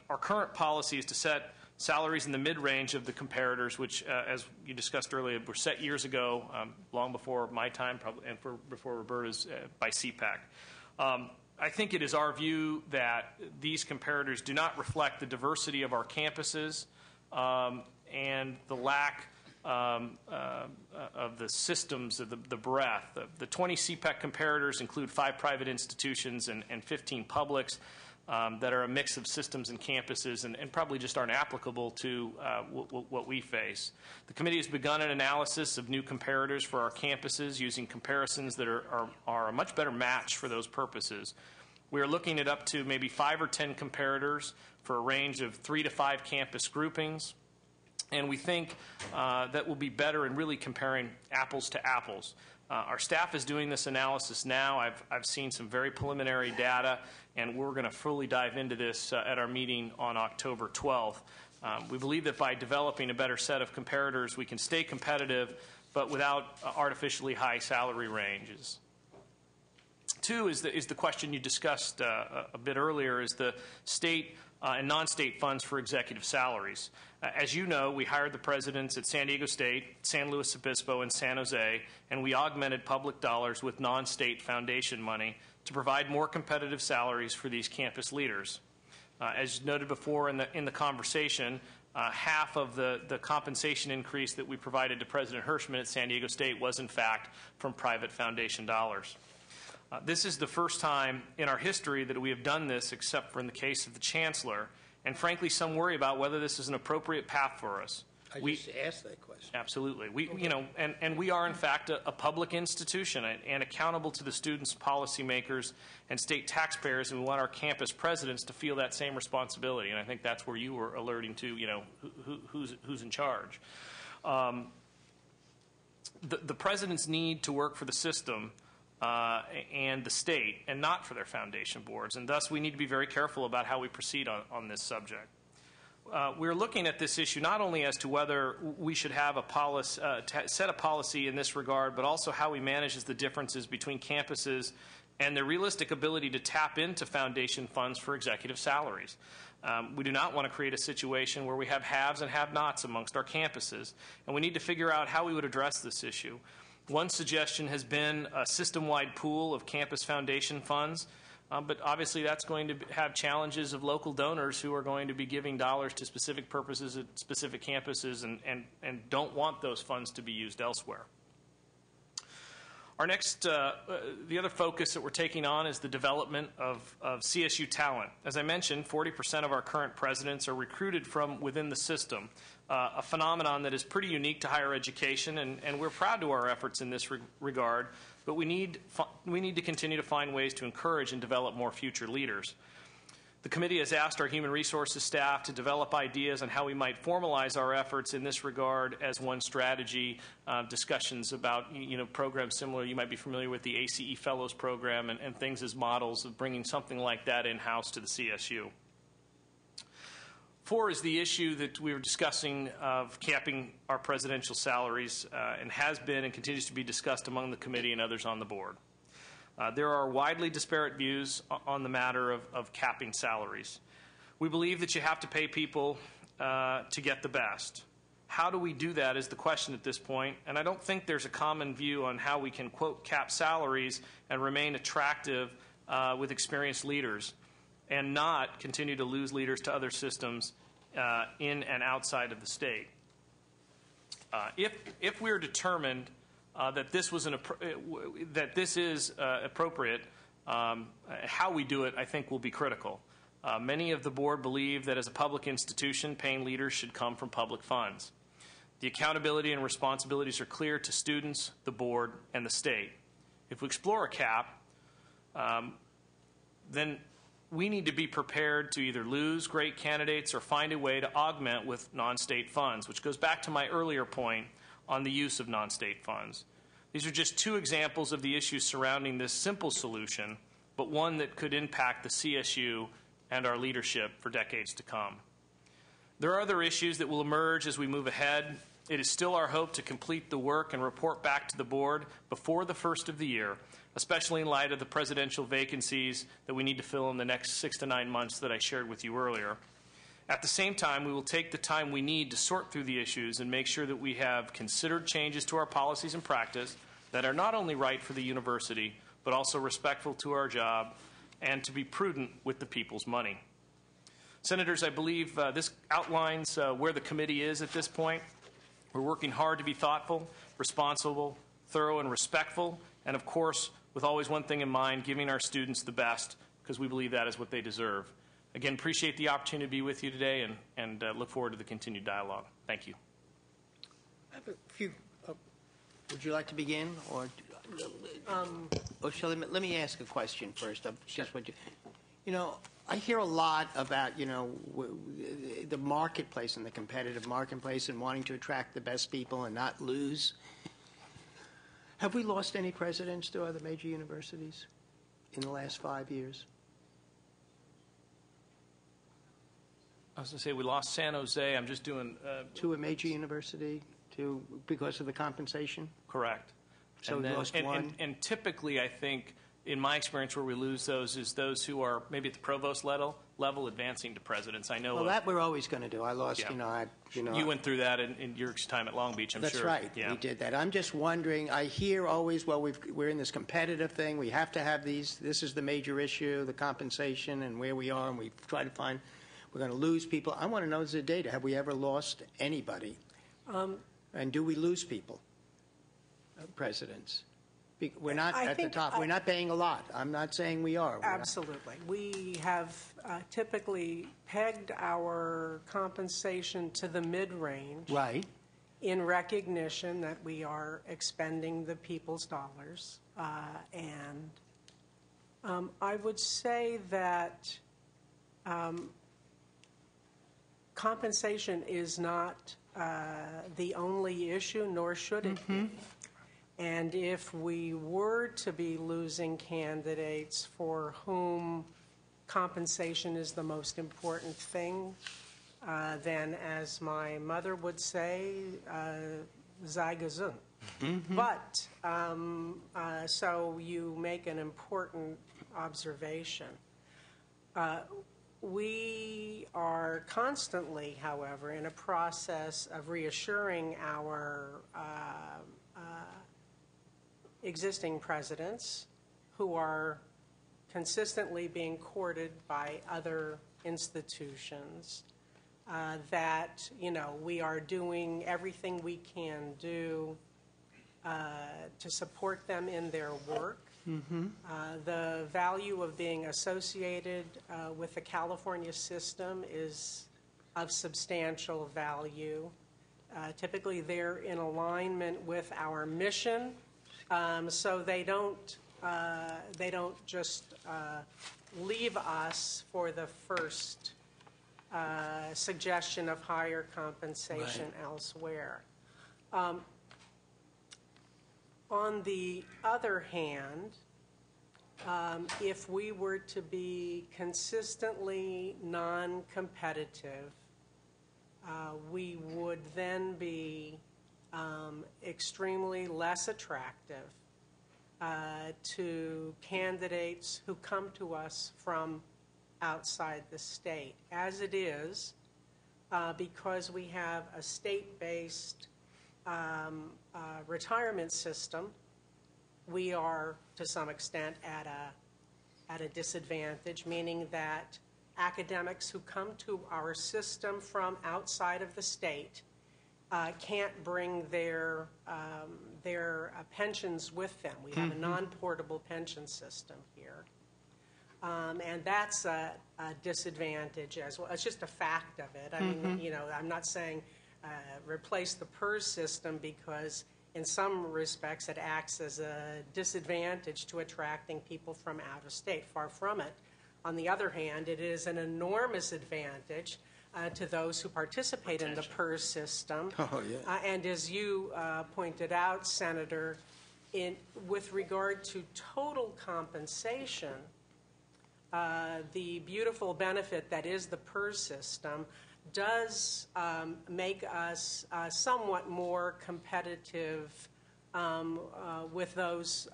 Our current policy is to set salaries in the mid-range of the comparators, which, as you discussed earlier, were set years ago, long before my time, probably, and before Roberta's, by CPAC. I think it is our view that these comparators do not reflect the diversity of our campuses and the lack of the systems, of the breadth. The 20 CPAC comparators include 5 private institutions and 15 publics that are a mix of systems and campuses and probably just aren't applicable to what we face. The committee has begun an analysis of new comparators for our campuses using comparisons that are a much better match for those purposes. We are looking at up to maybe 5 or 10 comparators for a range of 3 to 5 campus groupings. And we think that will be better in really comparing apples to apples. Our staff is doing this analysis now. I've seen some very preliminary data, and we're going to fully dive into this at our meeting on October 12th. We believe that by developing a better set of comparators, we can stay competitive, but without artificially high salary ranges. Two is the question you discussed a bit earlier, is the state and non-state funds for executive salaries. As you know, we hired the presidents at San Diego State, San Luis Obispo, and San Jose, and we augmented public dollars with non-state foundation money to provide more competitive salaries for these campus leaders. As noted before in the conversation, half of the compensation increase that we provided to President Hirschman at San Diego State was, in fact, from private foundation dollars. This is the first time in our history that we have done this, except for in the case of the Chancellor, and frankly, some worry about whether this is an appropriate path for us. I just asked that question. Absolutely. We are, in fact, a public institution and accountable to the students, policymakers, and state taxpayers, and we want our campus presidents to feel that same responsibility. And I think that's where you were alerting to, who's in charge. The presidents need to work for the system and the state, and not for their foundation boards, and thus we need to be very careful about how we proceed on this subject. We're looking at this issue not only as to whether we should have a policy, set a policy in this regard, but also how we manage the differences between campuses and their realistic ability to tap into foundation funds for executive salaries. We do not want to create a situation where we have haves and have-nots amongst our campuses, and we need to figure out how we would address this issue. One suggestion has been a system-wide pool of campus foundation funds, but obviously that's going to have challenges of local donors who are going to be giving dollars to specific purposes at specific campuses and don't want those funds to be used elsewhere. Our next, the other focus that we're taking on is the development of CSU talent. As I mentioned, 40% of our current presidents are recruited from within the system, a phenomenon that is pretty unique to higher education, and we're proud to our efforts in this regard, but we need to continue to find ways to encourage and develop more future leaders. The committee has asked our human resources staff to develop ideas on how we might formalize our efforts in this regard as one strategy. Discussions about programs similar, you might be familiar with the ACE Fellows program and things as models of bringing something like that in-house to the CSU. 4 is the issue that we were discussing of capping our presidential salaries and has been and continues to be discussed among the committee and others on the board. There are widely disparate views on the matter of capping salaries. We believe that you have to pay people to get the best. How do we do that is the question at this point, and I don't think there's a common view on how we can, quote, cap salaries and remain attractive with experienced leaders and not continue to lose leaders to other systems in and outside of the state. If we're determined that this is appropriate, how we do it, I think, will be critical. Many of the board believe that as a public institution, paying leaders should come from public funds. The accountability and responsibilities are clear to students, the board, and the state. If we explore a cap, then we need to be prepared to either lose great candidates or find a way to augment with non-state funds, which goes back to my earlier point on the use of non-state funds. These are just 2 examples of the issues surrounding this simple solution, but one that could impact the CSU and our leadership for decades to come. There are other issues that will emerge as we move ahead. It is still our hope to complete the work and report back to the board before the first of the year, especially in light of the presidential vacancies that we need to fill in the next 6 to 9 months that I shared with you earlier. At the same time, we will take the time we need to sort through the issues and make sure that we have considered changes to our policies and practice that are not only right for the university, but also respectful to our job and to be prudent with the people's money. Senators, I believe this outlines where the committee is at this point. We're working hard to be thoughtful, responsible, thorough, and respectful, and of course, with always one thing in mind, giving our students the best, because we believe that is what they deserve. Again, appreciate the opportunity to be with you today, and look forward to the continued dialogue. Thank you. I have a few. Would you like to begin, or shall let me ask a question first? Just what you know. I hear a lot about, the marketplace and the competitive marketplace and wanting to attract the best people and not lose. Have we lost any presidents to other major universities in the last 5 years? I was going to say we lost San Jose. I'm just doing... to a major university because of the compensation? Correct. So we lost one? And typically, I think... in my experience, where we lose those is those who are maybe at the provost level advancing to presidents. I know. Well, that we're always going to do. I lost, yeah. You went through that in your time at Long Beach, I'm That's sure. That's right. Yeah. We did that. I'm just wondering, I hear always, well, we're in this competitive thing. We have to have these. This is the major issue, the compensation and where we are, and we try to find, we're going to lose people. I want to know the data. Have we ever lost anybody? And do we lose people, presidents? We're not at the top. We're not paying a lot. I'm not saying we are. Absolutely. We have typically pegged our compensation to the mid-range. Right. In recognition that we are expending the people's dollars. And I would say that compensation is not the only issue, nor should it be. And if we were to be losing candidates for whom compensation is the most important thing, then, as my mother would say, sei gesund. But, so you make an important observation. We are constantly, however, in a process of reassuring our existing presidents who are consistently being courted by other institutions that, we are doing everything we can do to support them in their work. The value of being associated with the California system is of substantial value. Typically, they're in alignment with our mission. So they don't just leave us for the first suggestion of higher compensation elsewhere. On the other hand, if we were to be consistently non-competitive, we would then be extremely less attractive to candidates who come to us from outside the state. As it is, because we have a state-based retirement system, we are, to some extent, at a disadvantage, meaning that academics who come to our system from outside of the state can't bring their pensions with them. We have a non-portable pension system here. And that's a disadvantage as well. It's just a fact of it. I mean, I'm not saying replace the PERS system because in some respects it acts as a disadvantage to attracting people from out of state. Far from it. On the other hand, it is an enormous advantage to those who participate in the PERS system. Oh, yeah. And as you pointed out, Senator, with regard to total compensation, the beautiful benefit that is the PERS system does make us somewhat more competitive with those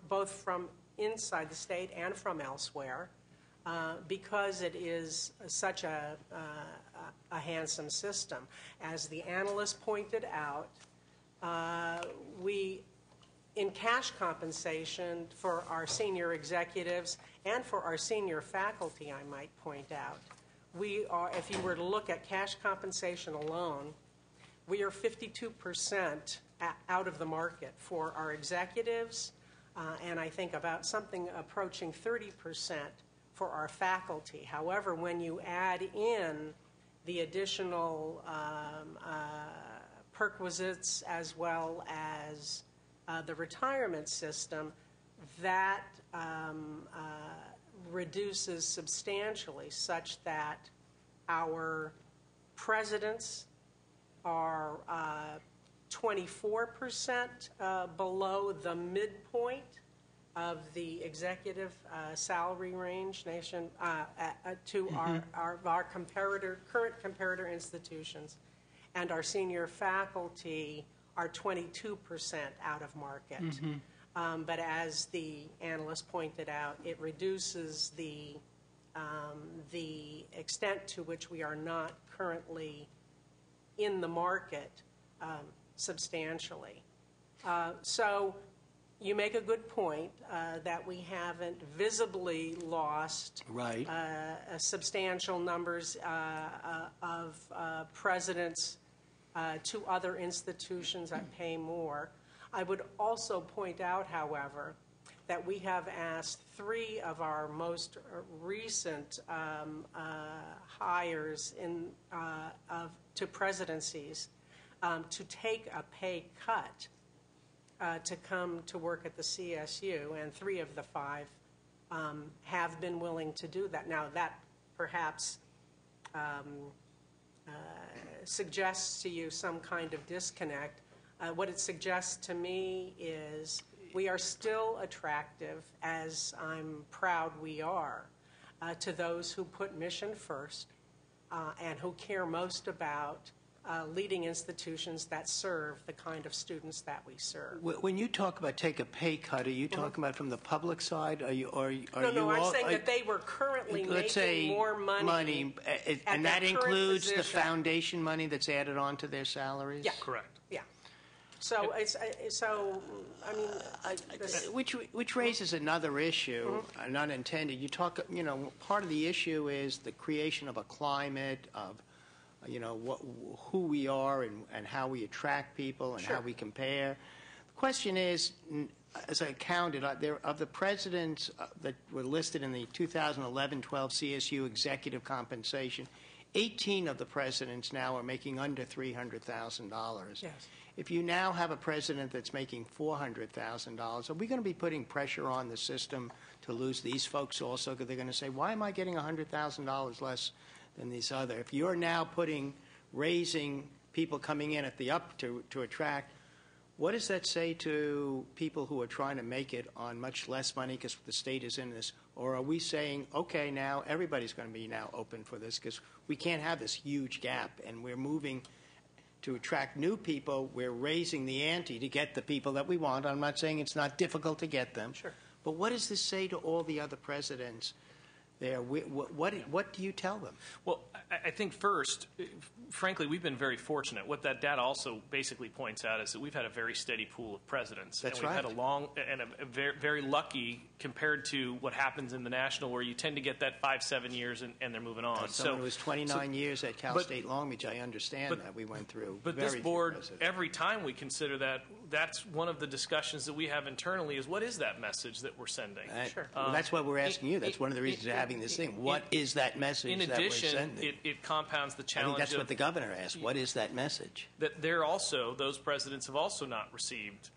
both from inside the state and from elsewhere, because it is such a handsome system. As the analyst pointed out, in cash compensation for our senior executives and for our senior faculty, I might point out, we are, if you were to look at cash compensation alone, we are 52% out of the market for our executives, and I think about something approaching 30% for our faculty. However, when you add in the additional perquisites as well as the retirement system, that reduces substantially, such that our presidents are 24% below the midpoint of the executive salary range to our current comparator institutions, and our senior faculty are 22% out of market. But as the analyst pointed out, it reduces the extent to which we are not currently in the market substantially. So you make a good point that we haven't visibly lost substantial numbers of presidents to other institutions that pay more. I would also point out, however, that we have asked 3 of our most recent hires to presidencies to take a pay cut to come to work at the CSU, and 3 of the 5 have been willing to do that. Now, that perhaps suggests to you some kind of disconnect. What it suggests to me is we are still attractive, as I'm proud we are, to those who put mission first and who care most about leading institutions that serve the kind of students that we serve. When you talk about take a pay cut, are you talking about from the public side? No, I'm saying that they were currently making more money. And that includes the foundation money that's added on to their salaries? Yeah. Correct. Yeah. So which raises another issue, an unintended. You talk, part of the issue is the creation of a climate of, who we are and how we attract people and how we compare. The question is, as I counted, of the presidents that were listed in the 2011-12 CSU executive compensation, 18 of the presidents now are making under $300,000. Yes. If you now have a president that's making $400,000, are we going to be putting pressure on the system to lose these folks also? Because they're going to say, why am I getting $100,000 less than these other? If you're now raising people coming in at the up to attract, what does that say to people who are trying to make it on much less money because the state is in this? Or are we saying, okay, now everybody's going to be now open for this because we can't have this huge gap, and we're moving to attract new people, we're raising the ante to get the people that we want. I'm not saying it's not difficult to get them. Sure. But what does this say to all the other presidents there? What do you tell them? Well, I think first, frankly, we've been very fortunate. What that data also basically points out is that we've had a very steady pool of presidents. That's and we've right. had a long and a very, very lucky compared to what happens in the national, where you tend to get that 5-7 years and they're moving on. Someone who was 29 years at Cal State Long Beach, I understand that we went through. But very this few board, presidents. every time we consider that, that's one of the discussions that we have internally is what is that message that we're sending? Sure. Well, that's what we're asking you. That's one of the reasons you're having this thing. What is that message In that we're addition, sending? it compounds the I challenge think that's of what the governor asked. What is that message? that those presidents have also not received,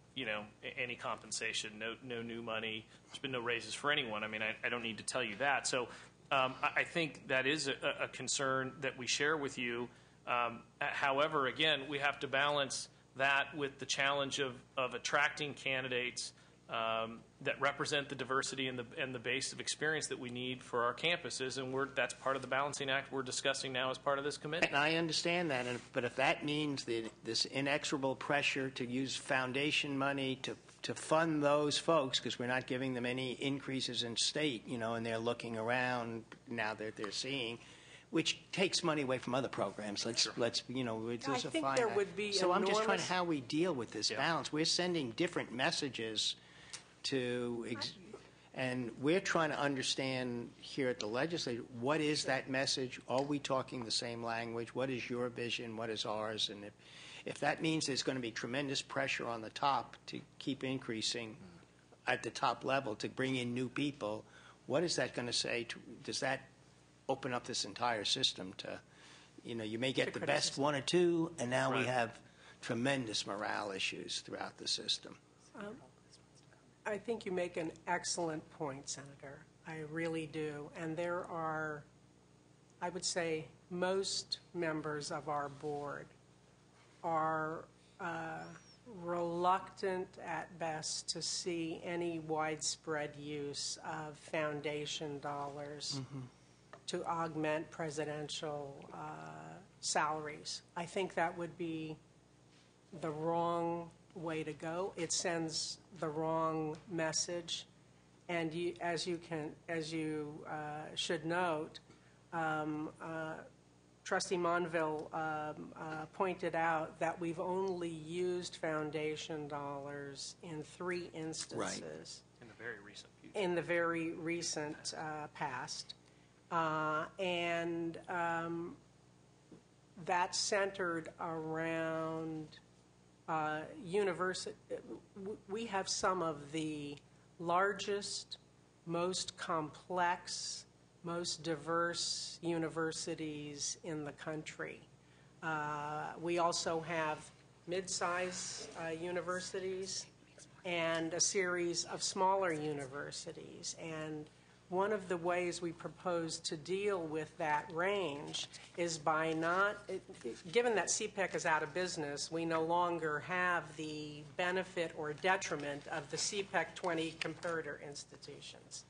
any compensation, no new money. There's been no raises for anyone. I mean, I don't need to tell you that. So I think that is a concern that we share with you. However, again, we have to balance that with the challenge of attracting candidates that represent the diversity and the base of experience that we need for our campuses, and that's part of the balancing act we're discussing now as part of this committee. And I understand that, but if that means this inexorable pressure to use foundation money to fund those folks, because we're not giving them any increases in state, and they're looking around now that they're seeing, which takes money away from other programs. Let's I think there would be So I'm just trying enormous- how we deal with this Yeah. balance. We're sending different messages and we're trying to understand here at the legislature, what is that message? Are we talking the same language? What is your vision? What is ours? And if that means there's going to be tremendous pressure on the top to keep increasing at the top level to bring in new people, what is that going to say? Does that open up this entire system to, you may get the best one or two, and now we Right. have tremendous morale issues throughout the system. I think you make an excellent point, Senator. I really do. And there are, I would say, most members of our board are reluctant at best to see any widespread use of foundation dollars to augment presidential salaries. I think that would be the wrong way to go. It sends the wrong message, and as you should note, Trustee Monville pointed out that we've only used foundation dollars in 3 instances In the very recent future. in the very recent past, and that's centered around university. We have some of the largest, most complex, most diverse universities in the country. We also have mid-size universities and a series of smaller universities. And one of the ways we propose to deal with that range is by given that CPEC is out of business, we no longer have the benefit or detriment of the CPEC 20 comparator institutions.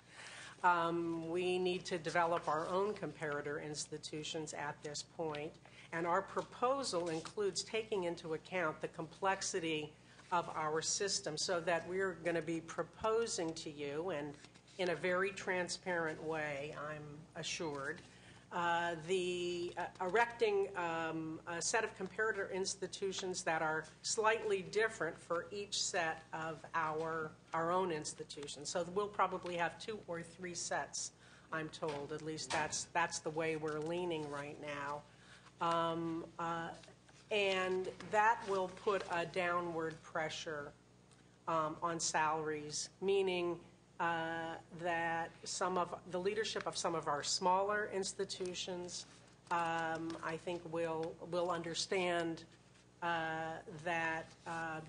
We need to develop our own comparator institutions at this point, and our proposal includes taking into account the complexity of our system, so that we're going to be proposing to you, and in a very transparent way, I'm assured, erecting a set of comparator institutions that are slightly different for each set of our own institutions. So we'll probably have 2 or 3 sets, I'm told. At least that's the way we're leaning right now. And that will put a downward pressure on salaries, meaning that some of the leadership of some of our smaller institutions, I think, will understand that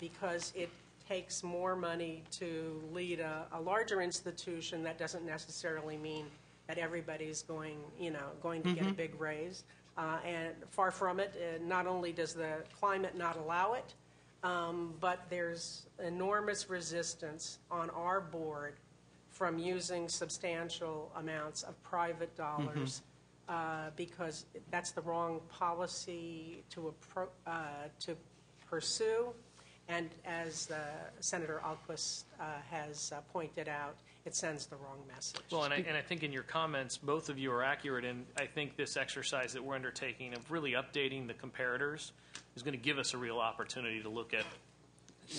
because it takes more money to lead a larger institution, that doesn't necessarily mean that everybody's going to get a big raise. And far from it, not only does the climate not allow it, but there's enormous resistance on our board from using substantial amounts of private dollars because that's the wrong policy to pursue. And as Senator Alquist has pointed out, it sends the wrong message. Well, and I think in your comments, both of you are accurate, and I think this exercise that we're undertaking of really updating the comparators is going to give us a real opportunity to look at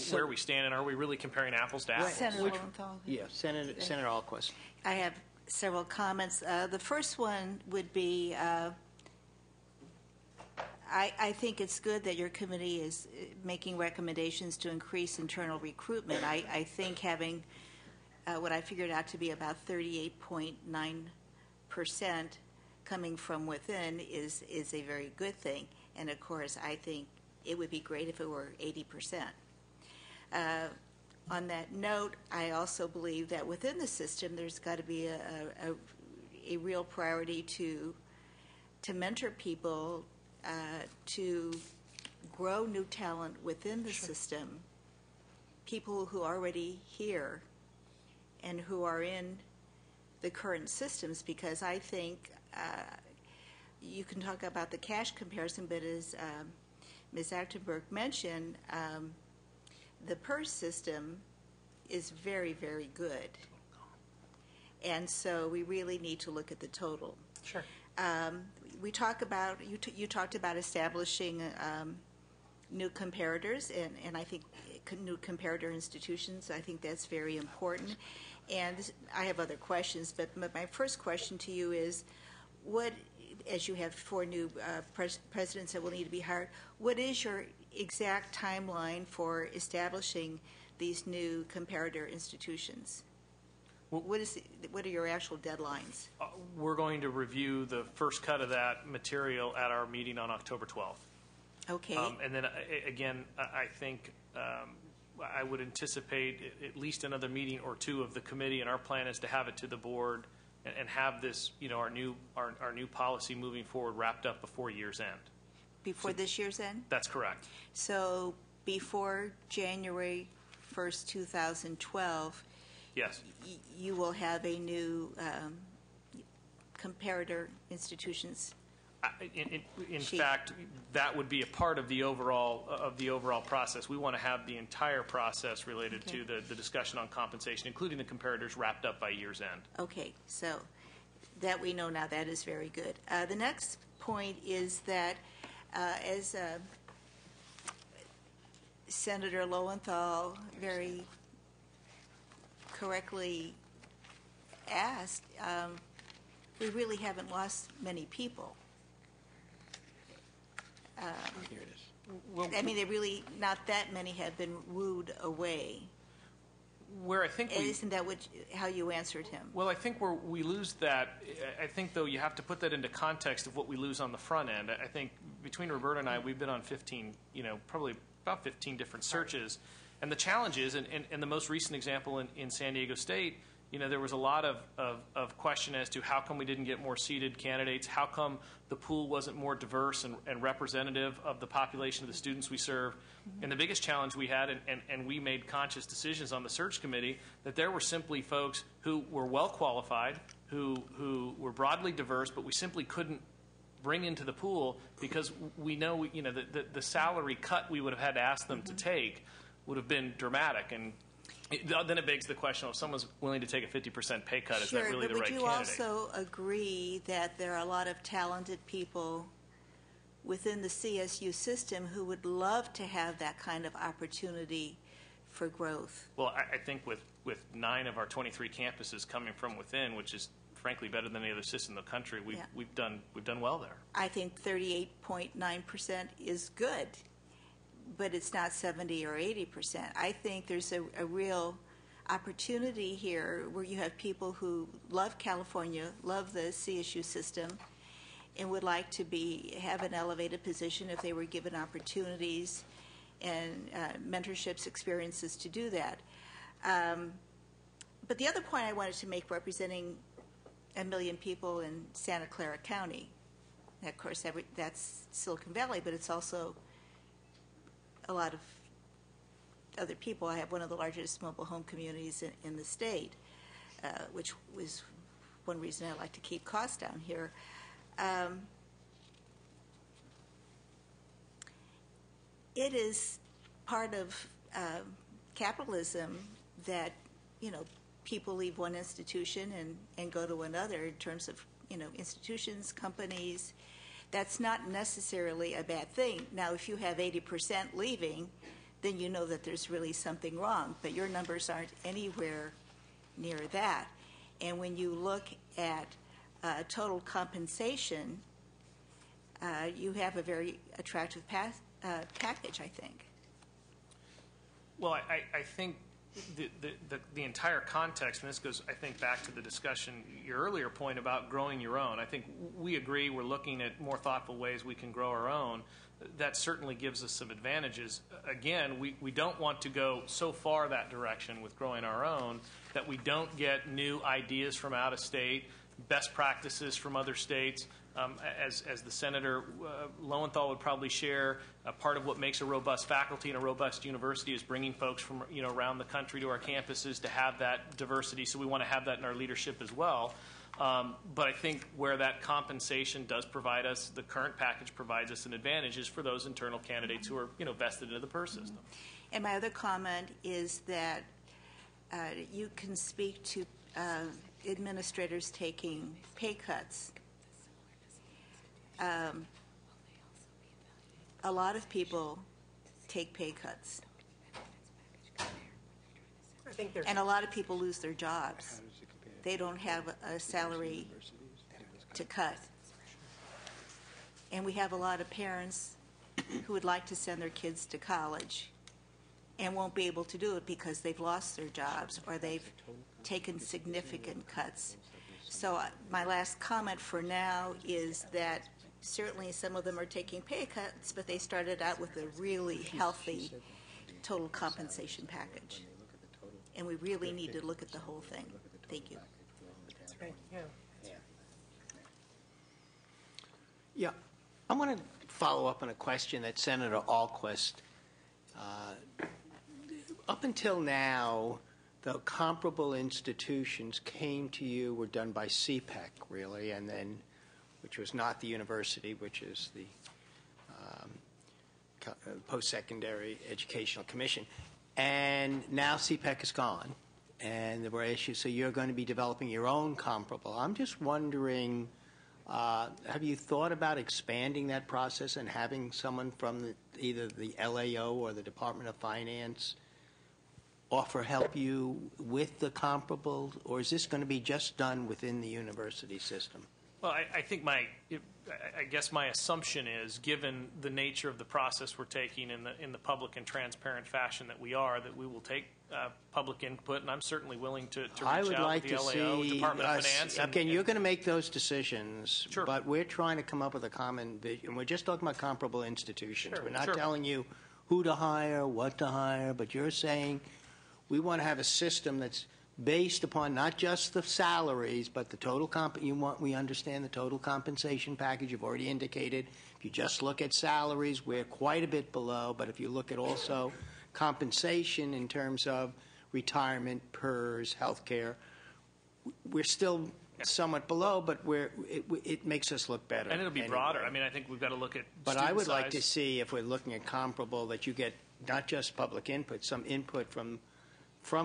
where we stand, and are we really comparing apples to apples? Senator Lowenthal? Yeah, Senator Alquist. I have several comments. The first one would be, I think it's good that your committee is making recommendations to increase internal recruitment. I think having what I figured out to be about 38.9% coming from within is a very good thing. And of course, I think it would be great if it were 80%. On that note, I also believe that within the system, there's got to be a real priority to mentor people, to grow new talent within the system, people who are already here and who are in the current systems, because I think you can talk about the cash comparison, but as Ms. Achterberg mentioned, the PERS system is very, very good. And so we really need to look at the total. Sure. We talk about, you talked about establishing new comparators, and I think new comparator institutions. I think that's very important. And I have other questions, but my first question to you is, what, as you have 4 new presidents that will need to be hired, what is your exact timeline for establishing these new comparator institutions? What are your actual deadlines? We're going to review the first cut of that material at our meeting on October 12th. Okay. And then, again, I think I would anticipate at least another meeting or 2 of the committee, and our plan is to have it to the board and have this, our new policy moving forward wrapped up before year's end. Before this year's end? That's correct. So before January 1st, 2012, Yes. You will have a new comparator institutions. In Sheet. fact, that would be a part of the overall process. We want to have the entire process related Okay. to the discussion on compensation, including the comparators, wrapped up by year's end. Okay, so that we know now, that is very good. The next point is that as Senator Lowenthal very correctly asked, we really haven't lost many people. Here it is. Well, I mean, they really, not that many have been wooed away. where I think we... Isn't that how you answered him? Well, I think where we lose that, I think, though, you have to put that into context of what we lose on the front end. I think between Roberta and I, we've been on 15, probably about 15 different searches. And the challenge is, and the most recent example in San Diego State, there was a lot of question as to how come we didn't get more seated candidates, how come the pool wasn't more diverse and representative of the population of the students we serve. And the biggest challenge we had, and we made conscious decisions on the search committee, that there were simply folks who were well qualified, who were broadly diverse, but we simply couldn't bring into the pool because we know, the salary cut we would have had to ask them to take would have been dramatic. And then it begs the question, if someone's willing to take a 50% pay cut, is that really the right candidate? Sure, but would you also agree that there are a lot of talented people within the CSU system who would love to have that kind of opportunity for growth? Well, I think with 9 of our 23 campuses coming from within, which is frankly better than any other system in the country, we've done well there. I think 38.9% is good, but it's not 70 or 80%. I think there's a real opportunity here where you have people who love California, love the CSU system, and would like to have an elevated position if they were given opportunities and mentorships, experiences to do that. But the other point I wanted to make, representing 1 million people in Santa Clara County, and of course that's Silicon Valley, but it's also a lot of other people. I have one of the largest mobile home communities in the state, which was one reason I like to keep costs down here. It is part of capitalism that, people leave one institution and go to another in terms of, institutions, companies. That's not necessarily a bad thing. Now, if you have 80% leaving, then you know that there's really something wrong, but your numbers aren't anywhere near that. And when you look at total compensation, you have a very attractive package, I think. Well, I think the entire context, and this goes, I think, back to the discussion, your earlier point about growing your own. I think we agree we're looking at more thoughtful ways we can grow our own. That certainly gives us some advantages. Again, we don't want to go so far that direction with growing our own that we don't get new ideas from out of state, best practices from other states, As the Senator Lowenthal would probably share, part of what makes a robust faculty and a robust university is bringing folks from around the country to our campuses to have that diversity. So we want to have that in our leadership as well. But I think where that compensation does provide us, the current package provides us an advantage is for those internal candidates who are vested into the PERS system. And my other comment is that you can speak to administrators taking pay cuts. A lot of people take pay cuts, I think there's and a lot of people lose their jobs. They don't have a salary to cut. And we have a lot of parents who would like to send their kids to college and won't be able to do it because they've lost their jobs or they've taken significant cuts. So my last comment for now is that certainly some of them are taking pay cuts, but they started out with a really healthy total compensation package. And we really need to look at the whole thing. Thank you. right, yeah. Yeah, I want to follow up on a question that Senator Ahlquist, up until now, the comparable institutions came to you were done by CPEC, really, and then, which was not the university, which is the Post-Secondary Educational Commission. And now CPEC is gone, and there were issues, so you're going to be developing your own comparable. I'm just wondering, have you thought about expanding that process and having someone from either the LAO or the Department of Finance help you with the comparable, or is this going to be just done within the university system? Well, I think I guess my assumption is, given the nature of the process we're taking in the public and transparent fashion that we are, that we will take public input, and I'm certainly willing to reach I would out like with the to LAO, see Department of us, Finance. again, you're going to make those decisions, Sure. but we're trying to come up with a common vision. We're just talking about comparable institutions. Sure. We're not Sure. telling you who to hire, what to hire, but you're saying we want to have a system that's based upon not just the salaries, but the total we understand the total compensation package. You've already indicated. If you just look at salaries, we're quite a bit below. But if you look at also compensation in terms of retirement, PERS, health care, we're still somewhat below, but it makes us look better. And it'll be anyway. broader. I mean, I think we've got to look at But student I would like to size. see, if we're looking at comparable, that you get not just public input, some input from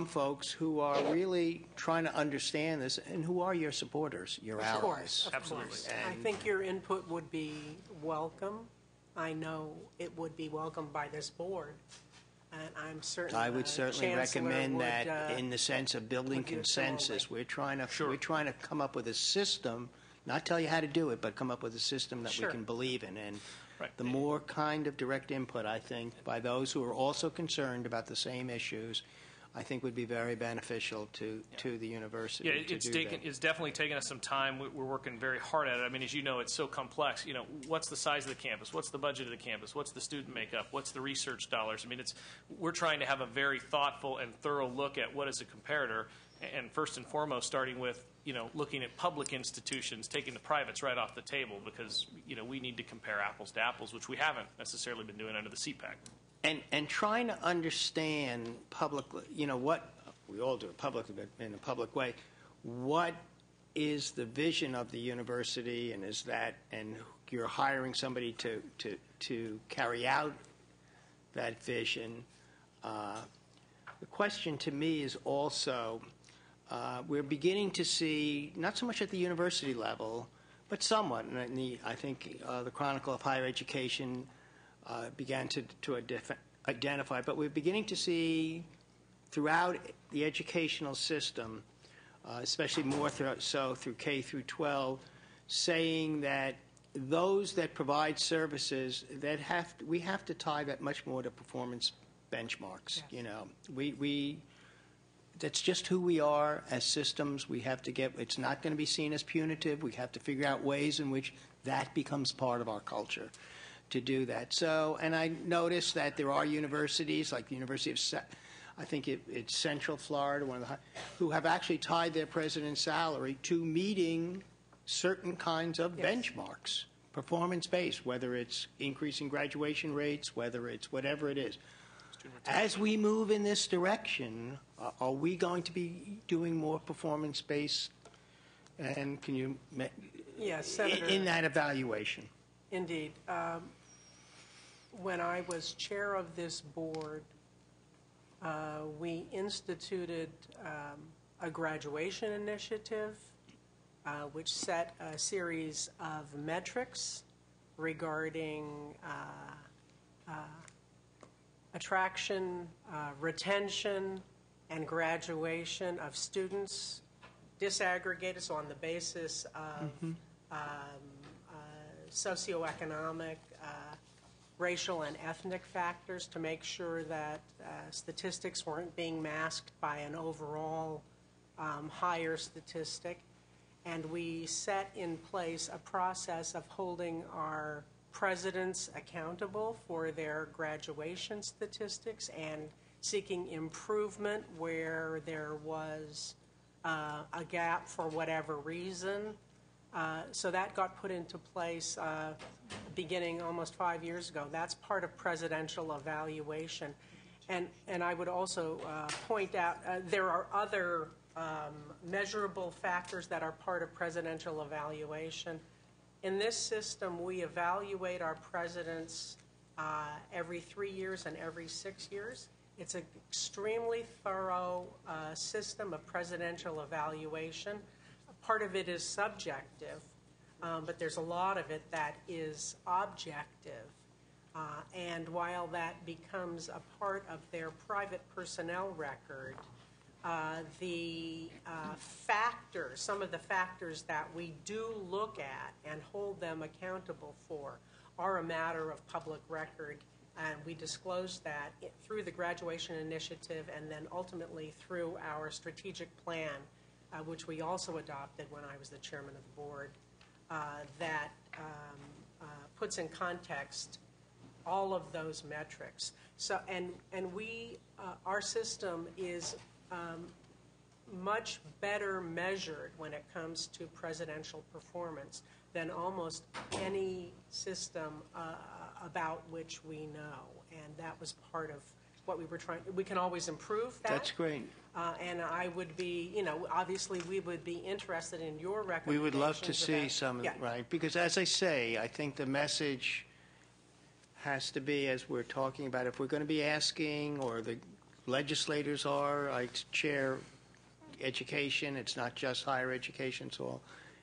folks who are really trying to understand this and who are your supporters, your Of allies. course, of Absolutely. course. I think your input would be welcome. I know it would be welcomed by this board, and I'm certain I would the certainly Chancellor recommend would, that in the sense of building would do similarly. consensus. We're trying to come up with a system, not tell you how to do it, but come up with a system that Sure. we can believe in. And Right. the more kind of direct input, I think, by those who are also concerned about the same issues, I think would be very beneficial to the university. Yeah, to do that. it's definitely taken us some time. We're working very hard at it. I mean, as you know, it's so complex. What's the size of the campus? What's the budget of the campus? What's the student makeup? What's the research dollars? I mean, we're trying to have a very thoughtful and thorough look at what is a comparator, and first and foremost, starting with looking at public institutions, taking the privates right off the table, because we need to compare apples to apples, which we haven't necessarily been doing under the CPAC. And trying to understand publicly, what we all do publicly, but in a public way, what is the vision of the university, and and you're hiring somebody to carry out that vision. The question to me is also, we're beginning to see, not so much at the university level, but somewhat, and I think the Chronicle of Higher Education began to identify, but we're beginning to see throughout the educational system, especially more so through K through 12, saying that those that provide services that we have to tie that much more to performance benchmarks. Yes. That's just who we are as systems. We have to it's not going to be seen as punitive. We have to figure out ways in which that becomes part of our culture to do that. So, and I noticed that there are universities like the University of, I think it's Central Florida, who have actually tied their president's salary to meeting certain kinds of benchmarks, performance-based, whether it's increasing graduation rates, whether it's whatever it is. As we move in this direction, are we going to be doing more performance-based? And can you, Yes, Senator. in that evaluation? Indeed. When I was chair of this board, we instituted a graduation initiative which set a series of metrics regarding attraction, retention, and graduation of students, disaggregated, so on the basis of socioeconomic, racial, and ethnic factors, to make sure that statistics weren't being masked by an overall higher statistic. And we set in place a process of holding our presidents accountable for their graduation statistics and seeking improvement where there was a gap for whatever reason. So that got put into place beginning almost 5 years ago. That's part of presidential evaluation. And I would also point out there are other measurable factors that are part of presidential evaluation. In this system, we evaluate our presidents every 3 years and every 6 years. It's an extremely thorough system of presidential evaluation. Part of it is subjective, but there's a lot of it that is objective. And while that becomes a part of their private personnel record, the factors, some of the factors that we do look at and hold them accountable for are a matter of public record, and we disclose that through the graduation initiative and then ultimately through our strategic plan, which we also adopted when I was the chairman of the board, that puts in context all of those metrics. So, and we, our system is much better measured when it comes to presidential performance than almost any system about which we know. And that was part of what we were trying. We can always improve that. That's great. And I would be, you know, obviously we would be interested in your recommendations. We would love to see about, some, yeah. right? Because as I say, I think the message has to be, as we're talking about, if we're going to be asking, or the legislators are, I chair education, it's not just higher education, it's all.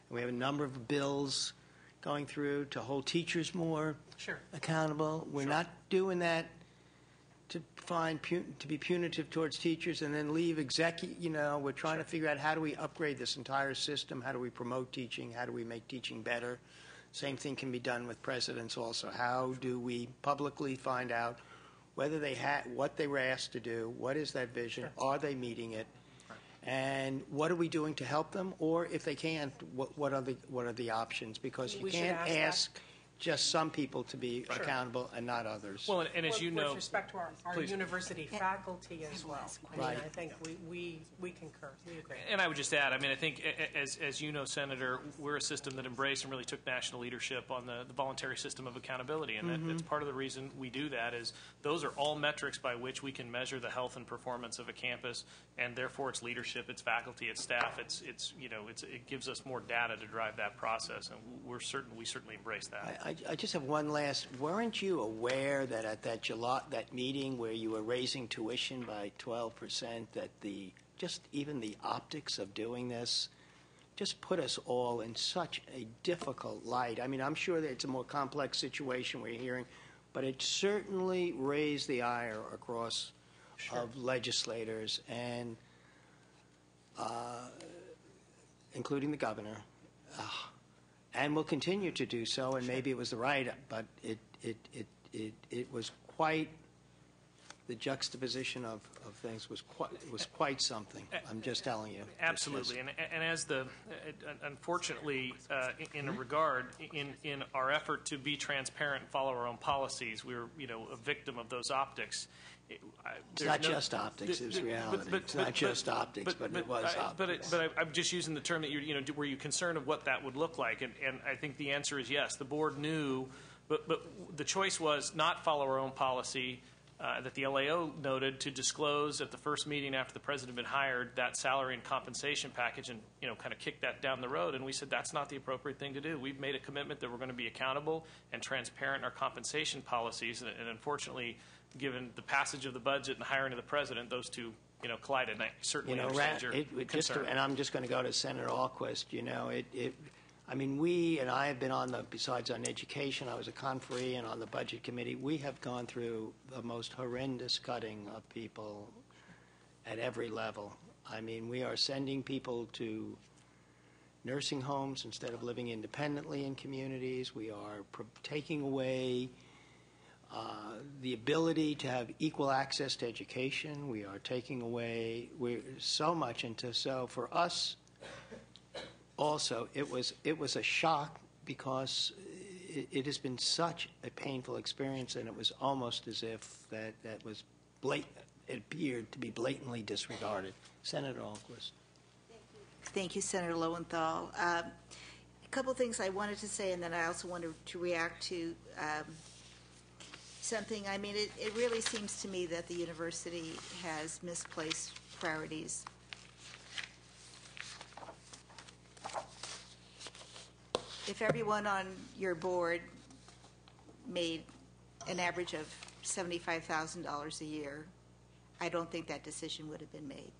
And we have a number of bills going through to hold teachers more accountable. We're not doing that to be punitive towards teachers and then leave you know, we're trying to figure out how do we upgrade this entire system, how do we promote teaching, how do we make teaching better. Same thing can be done with presidents also. How do we publicly find out whether they what they were asked to do, what is that vision, are they meeting it, and what are we doing to help them, or if they can't, what are the options? Because you can't ask just some people to be accountable and not others. Well, and as you know, with respect to our university faculty as well. Right. I mean, I think we concur. We agree. and I would just add, I mean, I think as you know, Senator, we're a system that embraced and really took national leadership on the voluntary system of accountability, and that's part of the reason we do that is those are all metrics by which we can measure the health and performance of a campus, and therefore its leadership, its faculty, its staff, it gives us more data to drive that process, and we certainly embrace that. I just have one last. Weren't you aware that at that meeting where you were raising tuition by 12%, that even the optics of doing this just put us all in such a difficult light? I mean, I'm sure that it's a more complex situation we're hearing, but it certainly raised the ire across of legislators and including the governor. And will continue to do so, and maybe it was the right, but it was quite, the juxtaposition of things was quite something. I'm just telling you. Absolutely, and as unfortunately, in a regard, in our effort to be transparent and follow our own policies, we were a victim of those optics. It's not just optics, it's reality. It's not just optics, but it was optics. But I'm just using the term that were you concerned of what that would look like? And I think the answer is yes. The board knew, but the choice was not follow our own policy that the LAO noted to disclose at the first meeting after the president had been hired that salary and compensation package and kind of kick that down the road. And we said that's not the appropriate thing to do. We've made a commitment that we're going to be accountable and transparent in our compensation policies. And unfortunately, given the passage of the budget and the hiring of the president, those two collided. And I certainly understand your concern. And I'm just going to go to Senator Alquist. I mean, we and I have been besides on education, I was a conferee and on the budget committee, we have gone through the most horrendous cutting of people at every level. I mean, we are sending people to nursing homes instead of living independently in communities. We are taking away the ability to have equal access to education. We are taking away so much so for us. Also, it was a shock because it has been such a painful experience, and it was almost as if that was it appeared to be blatantly disregarded. Senator Alquist. Thank you, Senator Lowenthal. A couple things I wanted to say, and then I also wanted to react to something. I mean, it really seems to me that the university has misplaced priorities. If everyone on your board made an average of $75,000 a year, I don't think that decision would have been made.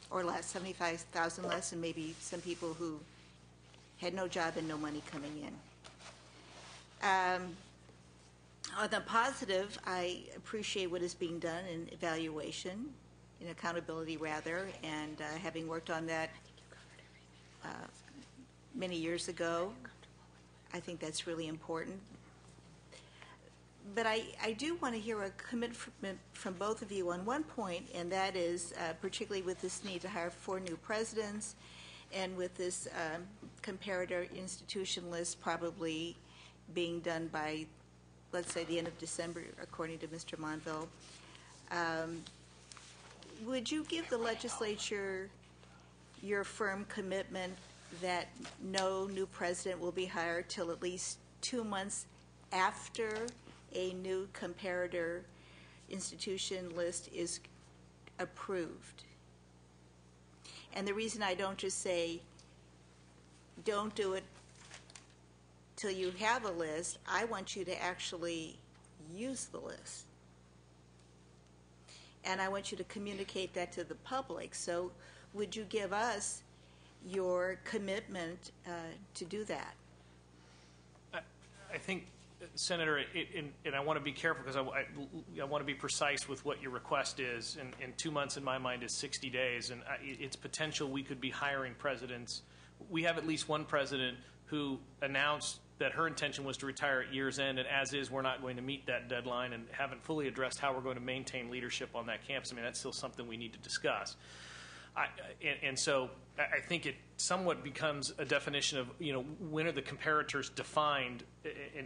Or less, 75,000 less, and maybe some people who had no job and no money coming in. On the positive, I appreciate what is being done in evaluation, in accountability rather, and having worked on that many years ago, I think that's really important. But I do want to hear a commitment from both of you on one point, and that is particularly with this need to hire 4 new presidents and with this comparator institution list probably being done by, let's say, the end of December, according to Mr. Monville. Would you give the legislature your firm commitment that no new president will be hired till at least 2 months after a new comparator institution list is approved? And the reason I don't just say don't do it till you have a list, I want you to actually use the list. And I want you to communicate that to the public. So would you give us your commitment to do that? I think, Senator, and I want to be careful because I want to be precise with what your request is. And 2 months in my mind is 60 days. And it's potential we could be hiring presidents. We have at least one president who announced that her intention was to retire at year's end, and as is, we're not going to meet that deadline and haven't fully addressed how we're going to maintain leadership on that campus. I mean, that's still something we need to discuss. And so I think it somewhat becomes a definition of, when are the comparators defined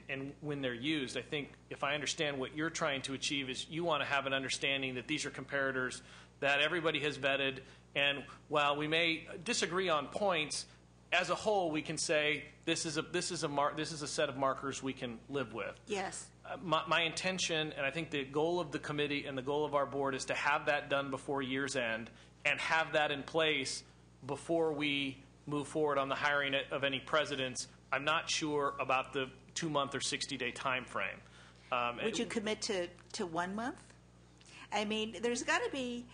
and when they're used. I think if I understand what you're trying to achieve is you want to have an understanding that these are comparators that everybody has vetted, and while we may disagree on points, as a whole, we can say this is a set of markers we can live with. Yes. My intention, and I think the goal of the committee and the goal of our board, is to have that done before year's end and have that in place before we move forward on the hiring of any presidents. I'm not sure about the 2-month or 60-day time frame. Would you commit to 1 month? I mean, there's got to be.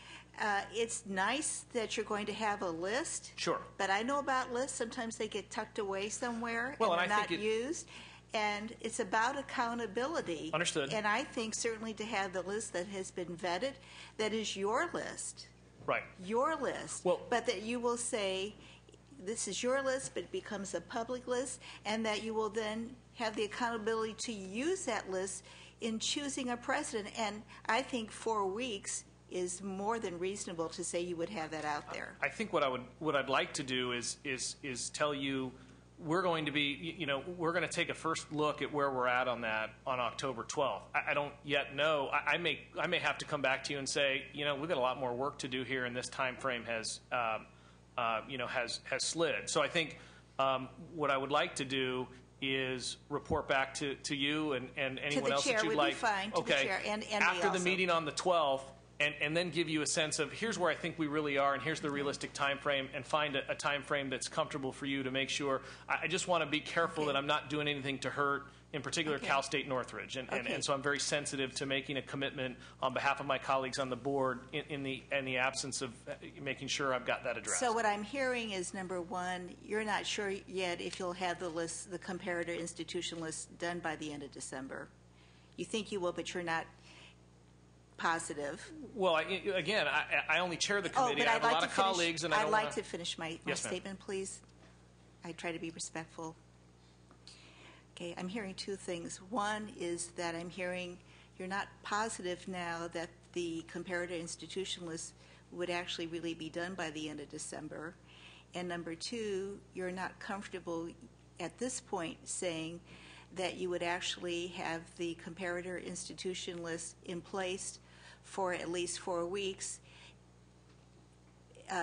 It's nice that you're going to have a list. Sure. But I know about lists. Sometimes they get tucked away somewhere and they're not used. And it's about accountability. Understood. And I think certainly to have the list that has been vetted, that is your list. Right. Your list. Well, but that you will say, this is your list, but it becomes a public list, and that you will then have the accountability to use that list in choosing a president. And I think 4 weeks is more than reasonable to say you would have that out there. I think what I'd like to do is tell you we're going to be, we're going to take a first look at where we're at on that on October 12th. I don't yet know. I may have to come back to you and say, we've got a lot more work to do here, and this time frame has slid. So I think what I would like to do is report back to you and anyone else that you'd like. To the chair would be fine. To the chair and me after the also. meeting on the 12th. And then give you a sense of here's where I think we really are, and here's the realistic time frame, and find a time frame that's comfortable for you to make sure. I just want to be careful that I'm not doing anything to hurt, in particular, Cal State Northridge. And so I'm very sensitive to making a commitment on behalf of my colleagues on the board in the absence of making sure I've got that addressed. So what I'm hearing is, number one, you're not sure yet if you'll have the list, the comparator institution list, done by the end of December. You think you will, but you're not positive. Well, I only chair the committee. I have a lot of colleagues, and I don't I'd like to finish my Yes, ma'am. statement, please. I try to be respectful. Okay, I'm hearing two things. One is that I'm hearing you're not positive now that the comparator institution list would actually really be done by the end of December. And number two, you're not comfortable at this point saying that you would actually have the comparator institution list in place for at least 4 weeks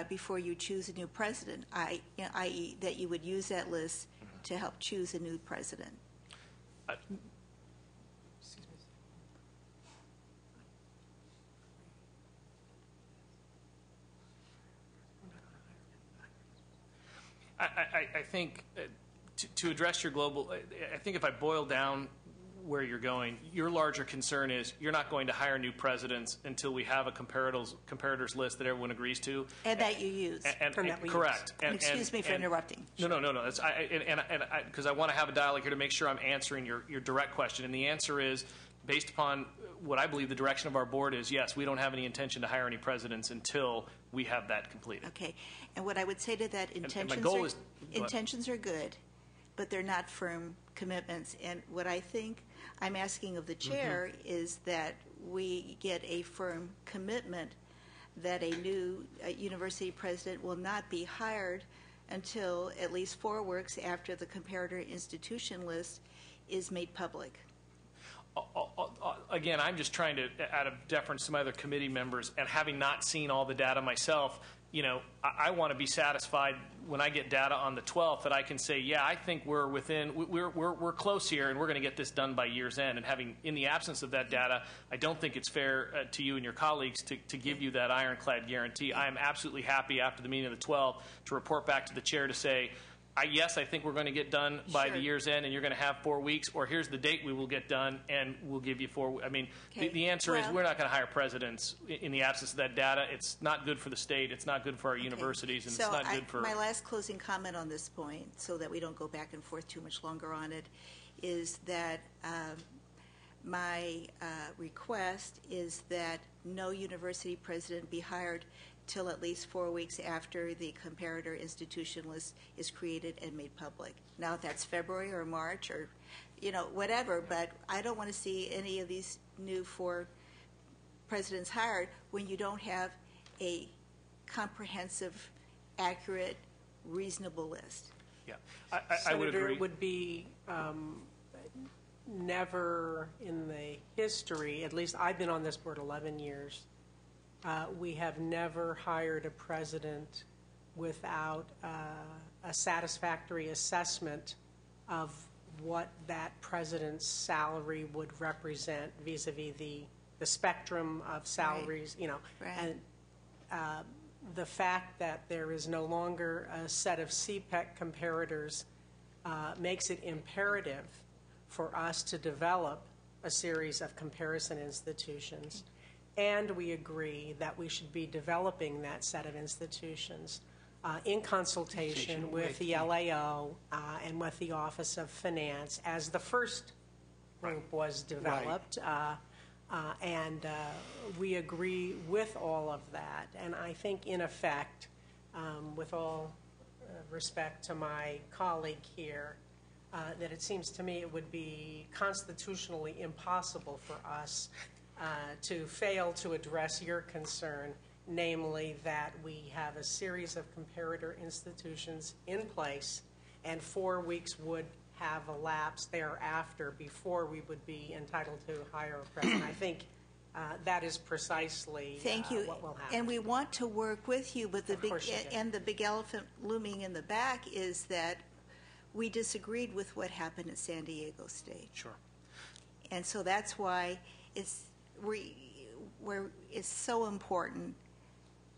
before you choose a new president, i.e. that you would use that list to help choose a new president. I think to address your global, I think if I boil down where you're going, your larger concern is you're not going to hire new presidents until we have a comparators list that everyone agrees to. And that you use. Correct. Excuse me for interrupting. No. Because I want to have a dialogue here to make sure I'm answering your direct question. And the answer is, based upon what I believe the direction of our board is, yes, we don't have any intention to hire any presidents until we have that completed. Okay. And what I would say to that, intentions are good, but they're not firm commitments. And what I think I'm asking of the chair is that we get a firm commitment that a new university president will not be hired until at least 4 weeks after the comparator institution list is made public. Again, I'm just trying to, out of deference to my other committee members, and having not seen all the data myself, I want to be satisfied when I get data on the 12th that I can say, yeah, I think we're close here, and we're going to get this done by year's end. And having, in the absence of that data, I don't think it's fair to you and your colleagues to give you that ironclad guarantee. I am absolutely happy after the meeting of the 12th to report back to the chair to say, yes, I think we're going to get done by the year's end, and you're going to have 4 weeks, or here's the date we will get done, and we'll give you 4. I mean, the answer is we're not going to hire presidents in the absence of that data. It's not good for the state. It's not good for our universities, and it's not good for. My last closing comment on this point, so that we don't go back and forth too much longer on it, is that my request is that no university president be hired till at least 4 weeks after the comparator institution list is created and made public. Now, if that's February or March or, whatever, but I don't want to see any of these new 4 presidents hired when you don't have a comprehensive, accurate, reasonable list. Yeah, I would agree. It would be never in the history, at least I've been on this board 11 years, we have never hired a president without a satisfactory assessment of what that president's salary would represent vis-a-vis the spectrum of salaries, Right. And the fact that there is no longer a set of CPEC comparators makes it imperative for us to develop a series of comparison institutions. And we agree that we should be developing that set of institutions in consultation with the LAO and with the Office of Finance as the first group was developed. And we agree with all of that. And I think, in effect, with all respect to my colleague here, that it seems to me it would be constitutionally impossible for us to fail to address your concern, namely that we have a series of comparator institutions in place and 4 weeks would have elapsed thereafter before we would be entitled to hire a president. I think that is precisely Thank you. what will happen. And we want to work with you, but the big elephant looming in the back is that we disagreed with what happened at San Diego State. Sure. And so that's why it's so important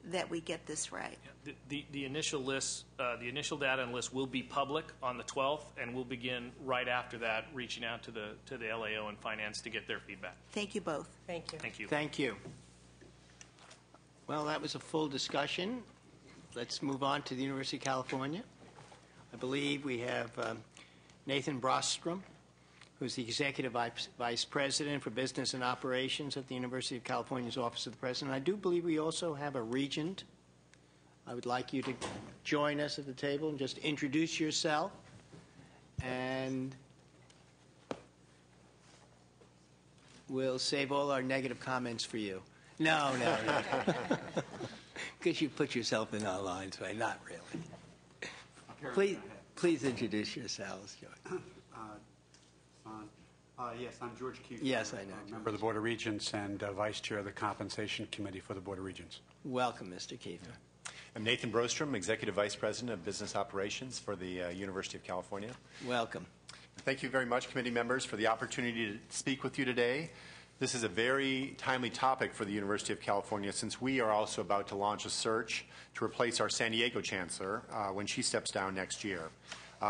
that we get this right. The initial list, the initial data and list will be public on the 12th, and we'll begin right after that reaching out to the LAO and finance to get their feedback. Thank you both. Thank you. Thank you. Thank you. Well, that was a full discussion. Let's move on to the University of California. I believe we have Nathan Brostrom, who's the Executive Vice President for Business and Operations at the University of California's Office of the President. I do believe we also have a regent. I would like you to join us at the table and just introduce yourself. And we'll save all our negative comments for you. No. Because you put yourself in our lines, right? Not really. Please introduce yourselves, George. Yes, I'm George Kiefer. Yes, I know. Member of the Board of Regents and Vice Chair of the Compensation Committee for the Board of Regents. Welcome, Mr. Kiefer. I'm Nathan Brostrom, Executive Vice President of Business Operations for the University of California. Welcome. Thank you very much, committee members, for the opportunity to speak with you today. This is a very timely topic for the University of California, since we are also about to launch a search to replace our San Diego Chancellor when she steps down next year.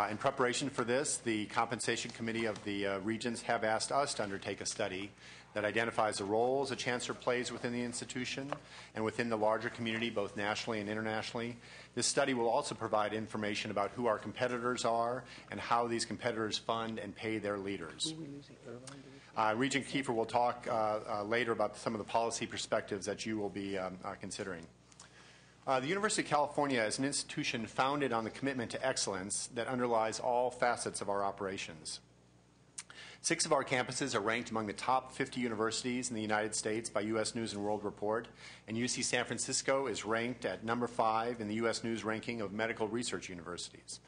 In preparation for this, the Compensation Committee of the Regents have asked us to undertake a study that identifies the roles a chancellor plays within the institution and within the larger community, both nationally and internationally. This study will also provide information about who our competitors are and how these competitors fund and pay their leaders. Regent Kiefer will talk later about some of the policy perspectives that you will be considering. The University of California is an institution founded on the commitment to excellence that underlies all facets of our operations. 6 of our campuses are ranked among the top 50 universities in the United States by U.S. News & World Report, and UC San Francisco is ranked at number 5 in the U.S. News ranking of medical research universities.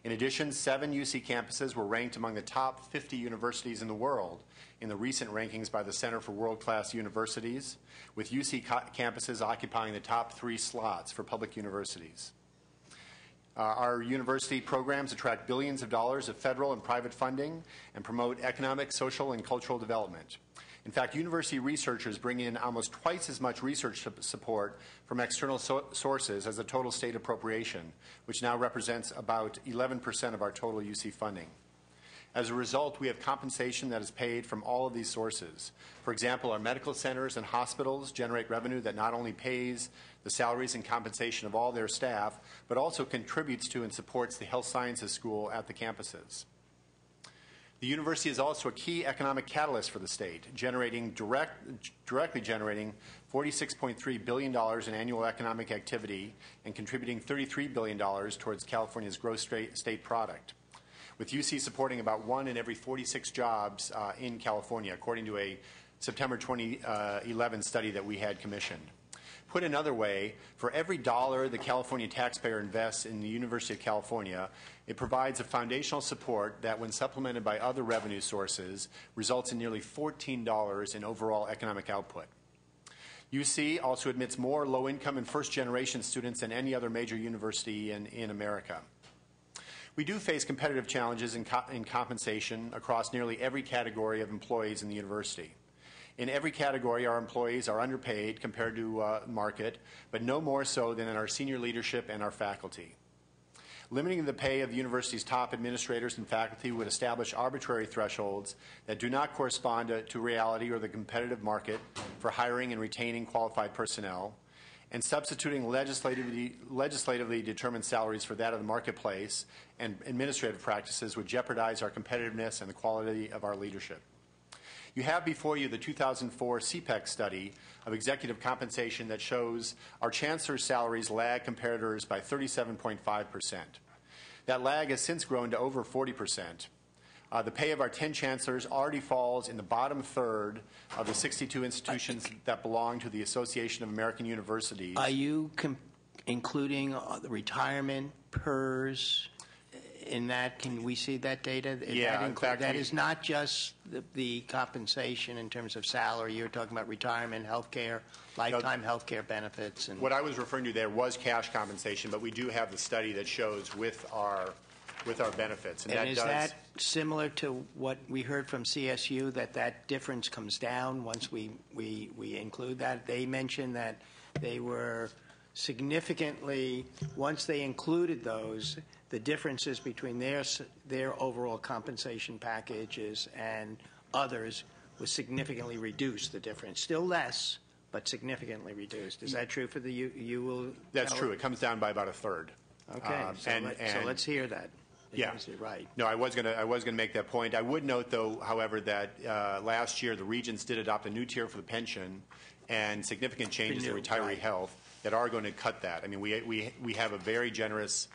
In addition, 7 UC campuses were ranked among the top 50 universities in the world in the recent rankings by the Center for World-Class Universities, with UC campuses occupying the top 3 slots for public universities. Our university programs attract billions of dollars of federal and private funding and promote economic, social, and cultural development. In fact, university researchers bring in almost twice as much research support from external sources as the total state appropriation, which now represents about 11% of our total UC funding. As a result, we have compensation that is paid from all of these sources. For example, our medical centers and hospitals generate revenue that not only pays the salaries and compensation of all their staff, but also contributes to and supports the health sciences school at the campuses. The university is also a key economic catalyst for the state, directly generating $46.3 billion in annual economic activity and contributing $33 billion towards California's gross state product, with UC supporting about 1 in every 46 jobs in California, according to a September 2011 study that we had commissioned. Put another way, for every dollar the California taxpayer invests in the University of California, it provides a foundational support that, when supplemented by other revenue sources, results in nearly $14 in overall economic output. UC also admits more low-income and first-generation students than any other major university in America. We do face competitive challenges in compensation across nearly every category of employees in the university. In every category, our employees are underpaid compared to market, but no more so than in our senior leadership and our faculty. Limiting the pay of the university's top administrators and faculty would establish arbitrary thresholds that do not correspond to reality or the competitive market for hiring and retaining qualified personnel, and substituting legislatively determined salaries for that of the marketplace and administrative practices would jeopardize our competitiveness and the quality of our leadership. You have before you the 2004 CPEC study of executive compensation that shows our chancellor's salaries lag competitors by 37.5%. That lag has since grown to over 40%. The pay of our 10 chancellors already falls in the bottom third of the 62 institutions that belong to the Association of American Universities. Are you including the retirement, PERS, in that, can we see that data? Yeah, in fact, that we- is not just the compensation in terms of salary. You're talking about retirement, health care, lifetime health care benefits. And What I was referring to there was cash compensation, but we do have the study that shows with our benefits. And that is does, that similar to what we heard from CSU, that difference comes down once we include that? They mentioned that they were significantly, once they included those, the differences between their overall compensation packages and others was significantly reduced, the difference. Still less, but significantly reduced. Is that true for the you will? That's true. It comes down by about a third. Okay, so let's hear that. Yeah. Right. No, I was going to make that point. I would note, though, however, that last year the regions did adopt a new tier for the pension and significant changes in retiree right. health that are going to cut that. I mean, we have a very generous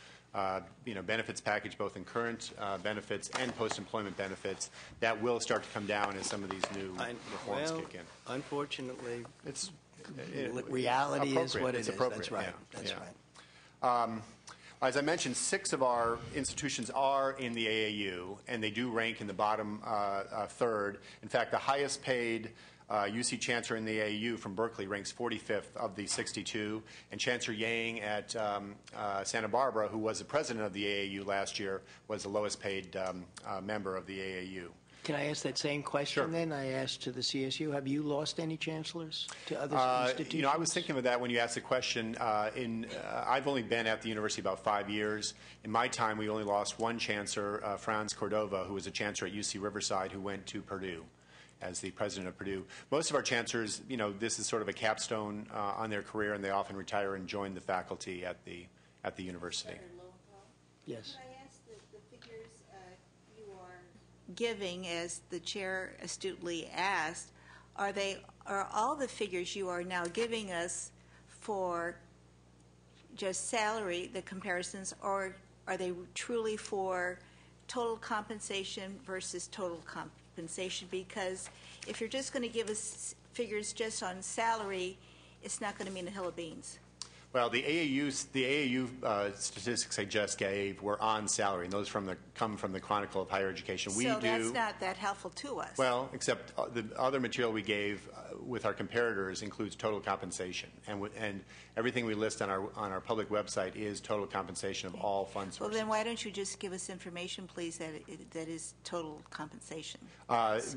benefits package, both in current benefits and post-employment benefits, that will start to come down as some of these new reforms kick in. Unfortunately, It's reality is appropriate. what it It's is. appropriate, That's right. yeah, That's yeah. right. As I mentioned, 6 of our institutions are in the AAU, and they do rank in the bottom third. In fact, the highest paid UC Chancellor in the AAU from Berkeley ranks 45th of the 62, and Chancellor Yang at Santa Barbara, who was the president of the AAU last year, was the lowest paid member of the AAU. Can I ask that same question Sure. then? I asked to the CSU. Have you lost any chancellors to other institutions? I was thinking of that when you asked the question. I've only been at the university about 5 years. In my time, we only lost one chancellor, Franz Cordova, who was a chancellor at UC Riverside, who went to Purdue as the president of Purdue. Most of our chancellors, this is sort of a capstone on their career, and they often retire and join the faculty at the university. Yes. Could I ask the figures you are giving, as the chair astutely asked, are all the figures you are now giving us for just salary, the comparisons, or are they truly for total compensation versus total compensation? Because if you're just going to give us figures just on salary, it's not going to mean a hill of beans. Well, the AAU statistics I just gave were on salary, and those come from the Chronicle of Higher Education. So that's not that helpful to us. Well, except the other material we gave with our comparators includes total compensation, and everything we list on our public website is total compensation of all fund sources. Well, then why don't you just give us information, please, that is total compensation?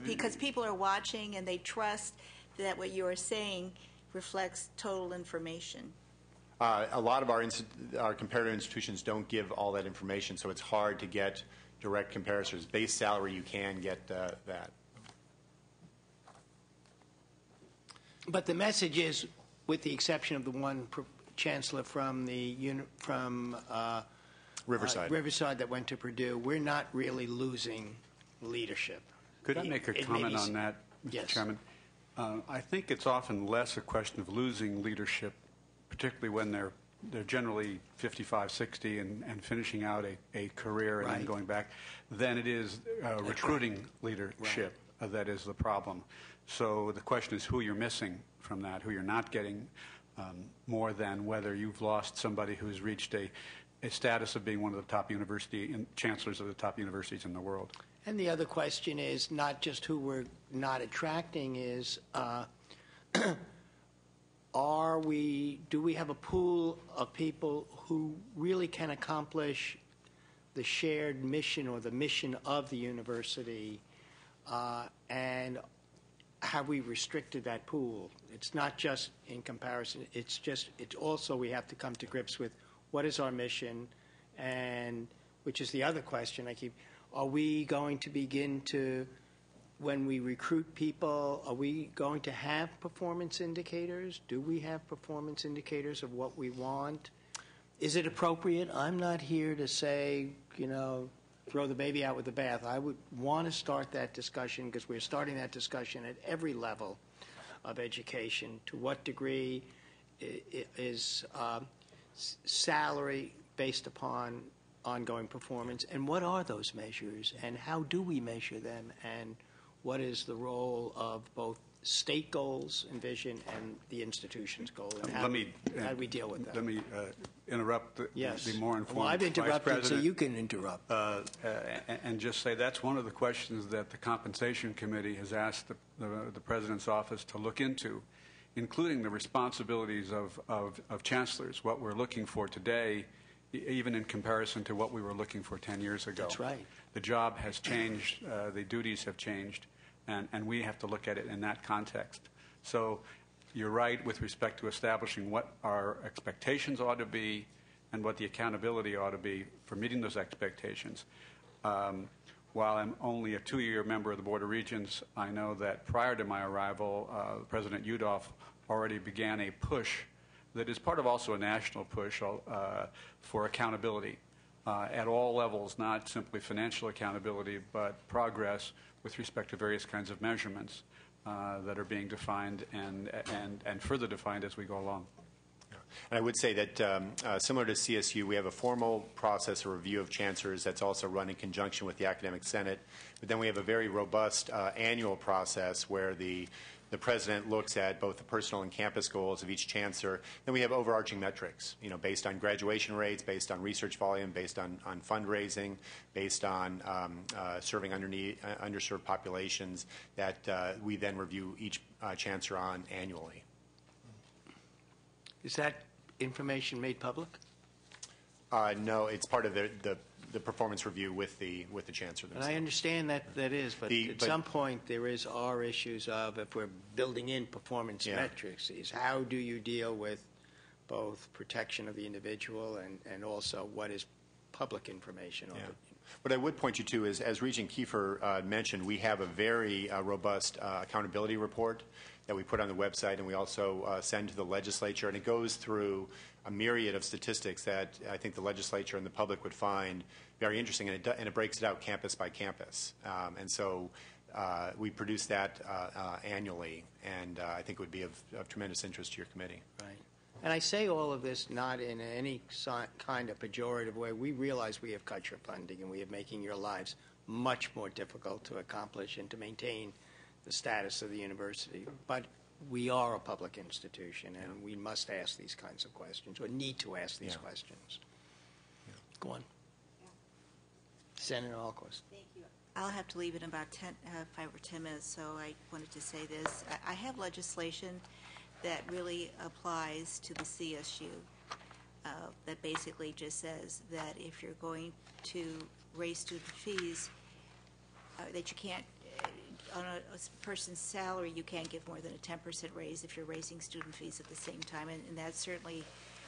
Because people are watching and they trust that what you are saying reflects total information. A lot of our comparator institutions don't give all that information, so it's hard to get direct comparisons. Base salary, you can get that. But the message is, with the exception of the one chancellor from Riverside. Riverside that went to Purdue, we're not really losing leadership. Could I make a It comment may be- on that, Mr. Yes. Chairman? I think it's often less a question of losing leadership, particularly when they're generally 55, 60 and finishing out a career and then Right. going back, than it is recruiting leadership that is the problem. So the question is who you're missing from that, who you're not getting, more than whether you've lost somebody who's reached a status of being one of the top chancellors of the top universities in the world. And the other question is not just who we're not attracting, is do we have a pool of people who really can accomplish the shared mission or the mission of the university, and have we restricted that pool? It's not just in comparison. It's also we have to come to grips with what is our mission, and which is the other question I keep. Are we going to begin to, when we recruit people, are we going to have performance indicators? Do we have performance indicators of what we want? Is it appropriate? I'm not here to say, throw the baby out with the bath. I would want to start that discussion, because we're starting that discussion at every level of education. To what degree is salary based upon ongoing performance, and what are those measures, and how do we measure them, and what is the role of both state goals and vision and the institution's goal? And how Let me, do we deal with that? Let me interrupt Yes. the more informed Well, I've Vice interrupted, so President, you can interrupt. and just say that's one of the questions that the Compensation Committee has asked the President's office to look into, including the responsibilities of chancellors, what we're looking for today, even in comparison to what we were looking for 10 years ago. That's right. The job has changed, the duties have changed, and we have to look at it in that context. So you're right with respect to establishing what our expectations ought to be and what the accountability ought to be for meeting those expectations. While I'm only a 2-year member of the Board of Regents, I know that prior to my arrival, President Yudof already began a push that is part of also a national push for accountability at all levels, not simply financial accountability, but progress with respect to various kinds of measurements that are being defined and further defined as we go along. And I would say that similar to CSU, we have a formal process, a review of chancellors that's also run in conjunction with the Academic Senate. But then we have a very robust annual process where the president looks at both the personal and campus goals of each chancellor. Then we have overarching metrics, based on graduation rates, based on research volume, based on fundraising, based on serving underserved populations that we then review each chancellor on annually. Is that information made public? No, it's part of the performance review with the chancellor And themselves. I understand that is, but at some point there are issues of, if we're building in performance metrics, is how do you deal with both protection of the individual and also what is public information? Yeah. What I would point you to is, as Regent Kiefer mentioned, we have a very robust accountability report that we put on the website, and we also send to the legislature, and it goes through a myriad of statistics that I think the legislature and the public would find very interesting, and it breaks it out campus by campus. And so we produce that annually, and I think it would be of tremendous interest to your committee. Right. And I say all of this not in any kind of pejorative way. We realize we have cut your funding, and we are making your lives much more difficult to accomplish and to maintain the status of the university. But we are a public institution, and we must ask these kinds of questions, or need to ask these questions. Go on. Senator Alquist. Thank you. I'll have to leave in about 5 or 10 minutes, so I wanted to say this. I have legislation that really applies to the CSU that basically just says that if you're going to raise student fees, that you can't, on a person's salary, you can't give more than a 10% raise if you're raising student fees at the same time, and that certainly,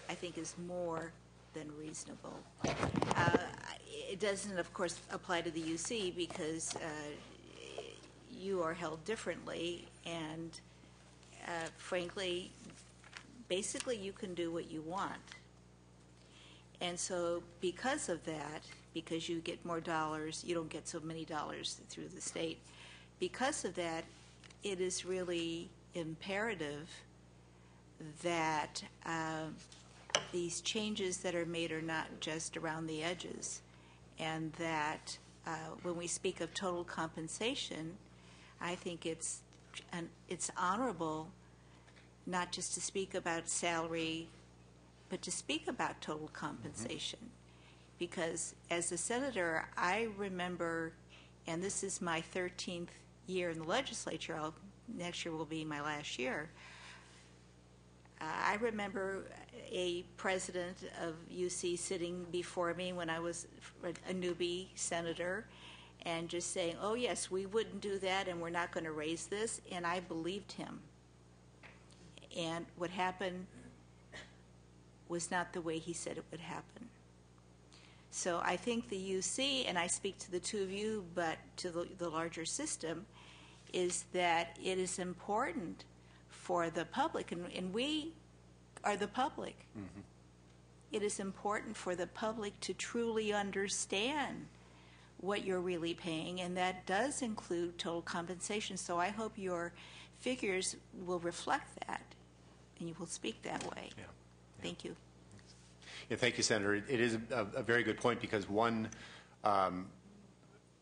I think, is more than reasonable. It doesn't, of course, apply to the UC because you are held differently, and frankly, basically you can do what you want. And so because of that, because you get more dollars, you don't get so many dollars through the state, because of that, it is really imperative that these changes that are made are not just around the edges, and that when we speak of total compensation, I think it's honorable not just to speak about salary, but to speak about total compensation. Because as a senator, I remember, and this is my 13th year in the legislature, next year will be my last year, I remember a president of UC sitting before me when I was a newbie senator and just saying, oh yes, we wouldn't do that and we're not going to raise this, and I believed him. And what happened was not the way he said it would happen. So I think the UC, and I speak to the two of you, but to the larger system, is that it is important for the public, and we are the public. Mm-hmm. It is important for the public to truly understand what you're really paying, and that does include total compensation. So I hope your figures will reflect that, and you will speak that way. Yeah. Thank you. Yeah, thank you, Senator. It is a very good point because one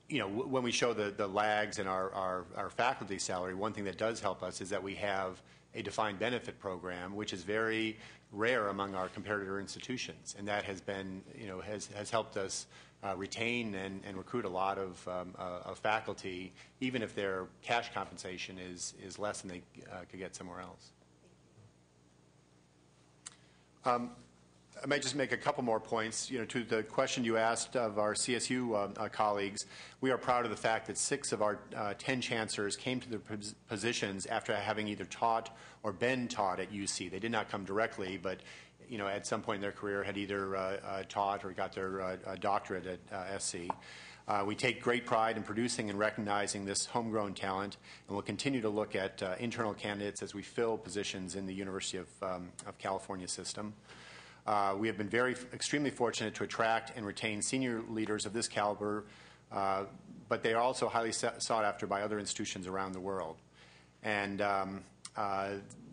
when we show the lags in our faculty salary, one thing that does help us is that we have a defined benefit program, which is very rare among our competitor institutions, and that has been, has helped us retain and recruit a lot of faculty, even if their cash compensation is less than they could get somewhere else. I might just make a couple more points. To the question you asked of our CSU colleagues, we are proud of the fact that 6 of our 10 chancellors came to their positions after having either taught or been taught at UC. They did not come directly, but at some point in their career had either taught or got their doctorate at SC. We take great pride in producing and recognizing this homegrown talent, and we'll continue to look at internal candidates as we fill positions in the University of California system. We have been extremely fortunate to attract and retain senior leaders of this caliber, but they are also highly sought after by other institutions around the world. And the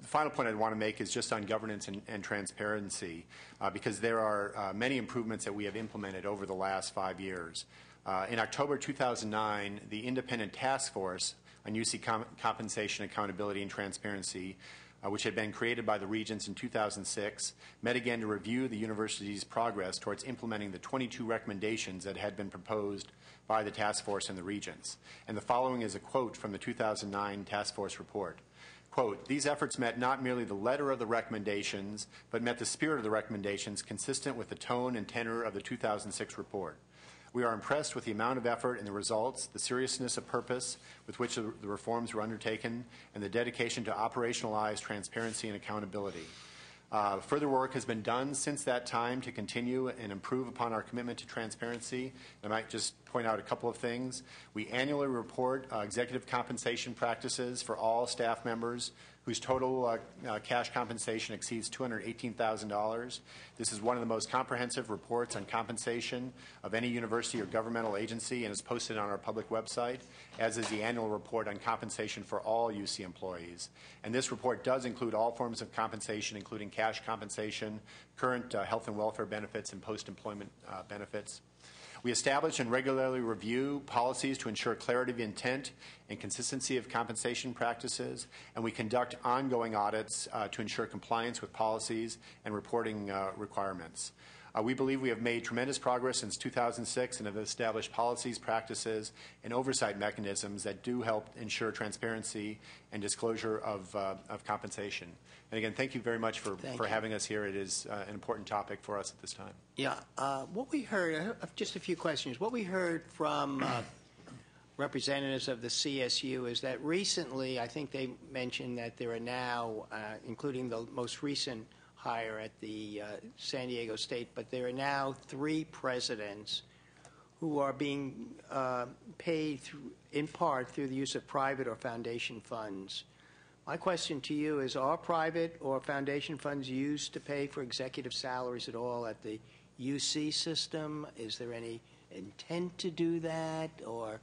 final point I'd want to make is just on governance and transparency, because there are many improvements that we have implemented over the last 5 years. In October 2009, the Independent Task Force on UC Compensation, Accountability, and Transparency, which had been created by the Regents in 2006, met again to review the university's progress towards implementing the 22 recommendations that had been proposed by the task force and the Regents. And the following is a quote from the 2009 task force report. Quote, "These efforts met not merely the letter of the recommendations, but met the spirit of the recommendations consistent with the tone and tenor of the 2006 report. We are impressed with the amount of effort and the results, the seriousness of purpose with which the reforms were undertaken, and the dedication to operationalize transparency and accountability. Further work has been done since that time to continue and improve upon our commitment to transparency. I might just point out a couple of things. We annually report executive compensation practices for all staff members whose total cash compensation exceeds $218,000. This is one of the most comprehensive reports on compensation of any university or governmental agency and is posted on our public website, as is the annual report on compensation for all UC employees. And this report does include all forms of compensation, including cash compensation, current health and welfare benefits, and post-employment benefits. We establish and regularly review policies to ensure clarity of intent and consistency of compensation practices, and we conduct ongoing audits to ensure compliance with policies and reporting requirements. We believe we have made tremendous progress since 2006 and have established policies, practices, and oversight mechanisms that do help ensure transparency and disclosure of compensation. And again, thank you very much for having us here. It is an important topic for us at this time. Yeah. What we heard, I have just a few questions. What we heard from representatives of the CSU is that recently, I think they mentioned that there are now, including the most recent hire at the San Diego State, but there are now 3 presidents who are being paid in part through the use of private or foundation funds. My question to you is, are private or foundation funds used to pay for executive salaries at all at the UC system? Is there any intent to do that? Or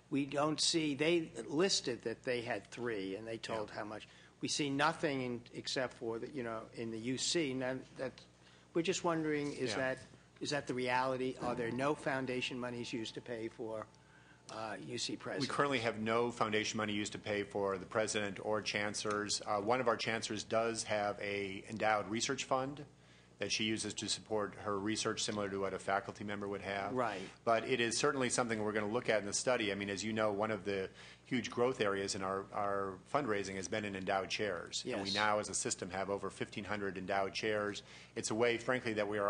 we don't see, they listed that they had 3 and they told how much. We see nothing except for the, in the UC. Now, we're just wondering, is that the reality? Are there no foundation monies used to pay for UC presidents? We currently have no foundation money used to pay for the president or chancellors. One of our chancellors does have a endowed research fund that she uses to support her research, similar to what a faculty member would have. Right. But it is certainly something we're going to look at in the study. I mean, as you know, one of the huge growth areas in our fundraising has been in endowed chairs. Yes. And we now, as a system, have over 1,500 endowed chairs. It's a way, frankly, that we are